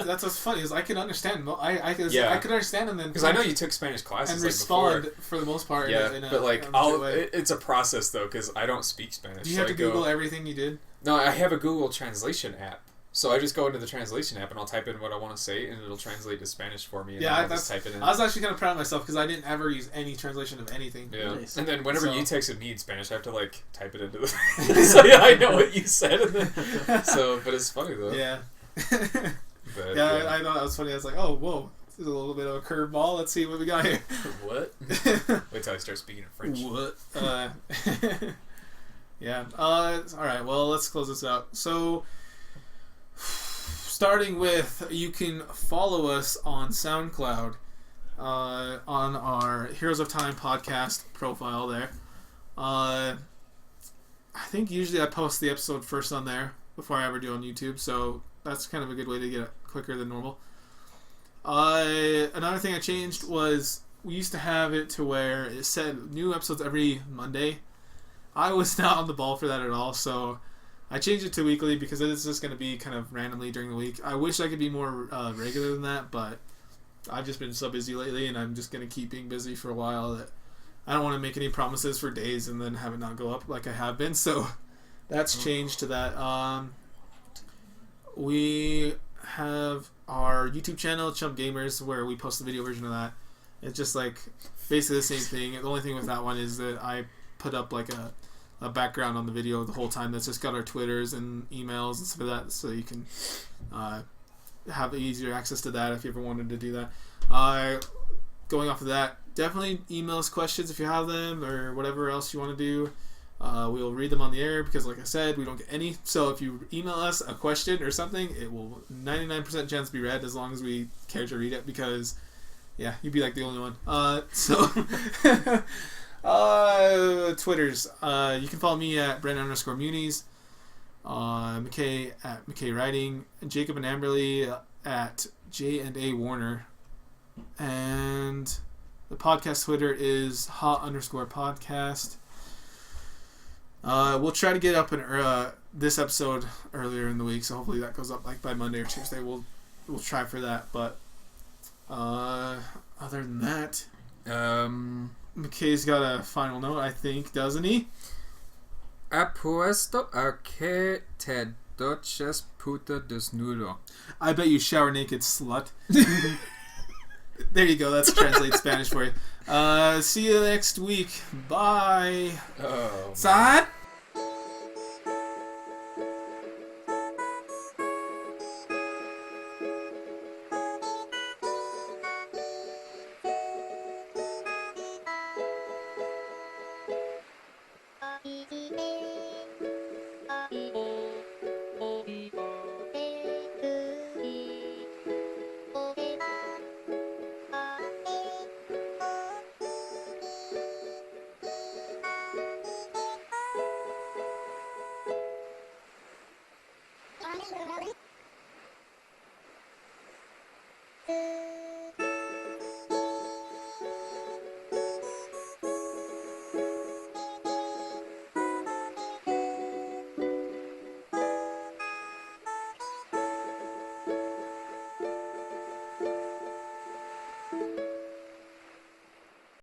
that's what's funny is I can understand. I could understand and then Because I know you took Spanish classes and like respond before. for the most part. Yeah, in a, but like in a legit way. it's a process though, because I don't speak Spanish. Do you so have I to go- Google everything you did? No, I have a Google Translation app. So I just go into the translation app and I'll type in what I want to say, and it'll translate to Spanish for me. And Yeah, I'll just type it in. I was actually kind of proud of myself because I didn't ever use any translation of anything. Yeah, Nice. and then whenever So- you texted me in Spanish, I have to like type it into the. So yeah, I know what you said, and then, so but it's funny though. Yeah. But, Yeah, I thought that was funny. I was like, oh, whoa, this is a little bit of a curveball. Let's see what we got here. What? Wait till I start speaking in French. What? Yeah. All right. Well, let's close this out. So, starting with, you can follow us on SoundCloud on our Heroes of Time podcast profile there. I think usually I post the episode first on there, before I ever do on YouTube. So that's kind of a good way to get it quicker than normal. Another thing I changed was we used to have it to where it said new episodes every Monday. I was not on the ball for that at all, so I changed it to weekly because it is just going to be kind of randomly during the week. I wish I could be more regular than that, but I've just been so busy lately, and I'm just going to keep being busy for a while that I don't want to make any promises for days and then have it not go up like I have been. So that's changed to that. We have our YouTube channel, chumpgamers, where we post the video version of that. It's just like basically the same thing. The only thing with that one is that I put up like a background on the video the whole time that's just got our Twitters and emails and stuff like that, so you can have easier access to that if you ever wanted to do that. Going off of that, definitely email us questions if you have them or whatever else you want to do. We'll read them on the air because, like I said, we don't get any. So if you email us a question or something, it will 99% chance be read as long as we care to read it because, yeah, you'd be like the only one. Twitters. You can follow me at Brandon_Muniz, McKay at McKay Writing, Jacob and Amberly at J&A Warner, and the podcast Twitter is hot_podcast. We'll try to get up this episode earlier in the week, so hopefully that goes up like by Monday or Tuesday. We'll try for that, but other than that, McKay's got a final note, I think, doesn't he? Apuesto a que te duches puta desnudo. I bet you shower naked, slut. There you go. That's translate Spanish for you. See you next week. Bye. Oh. Side.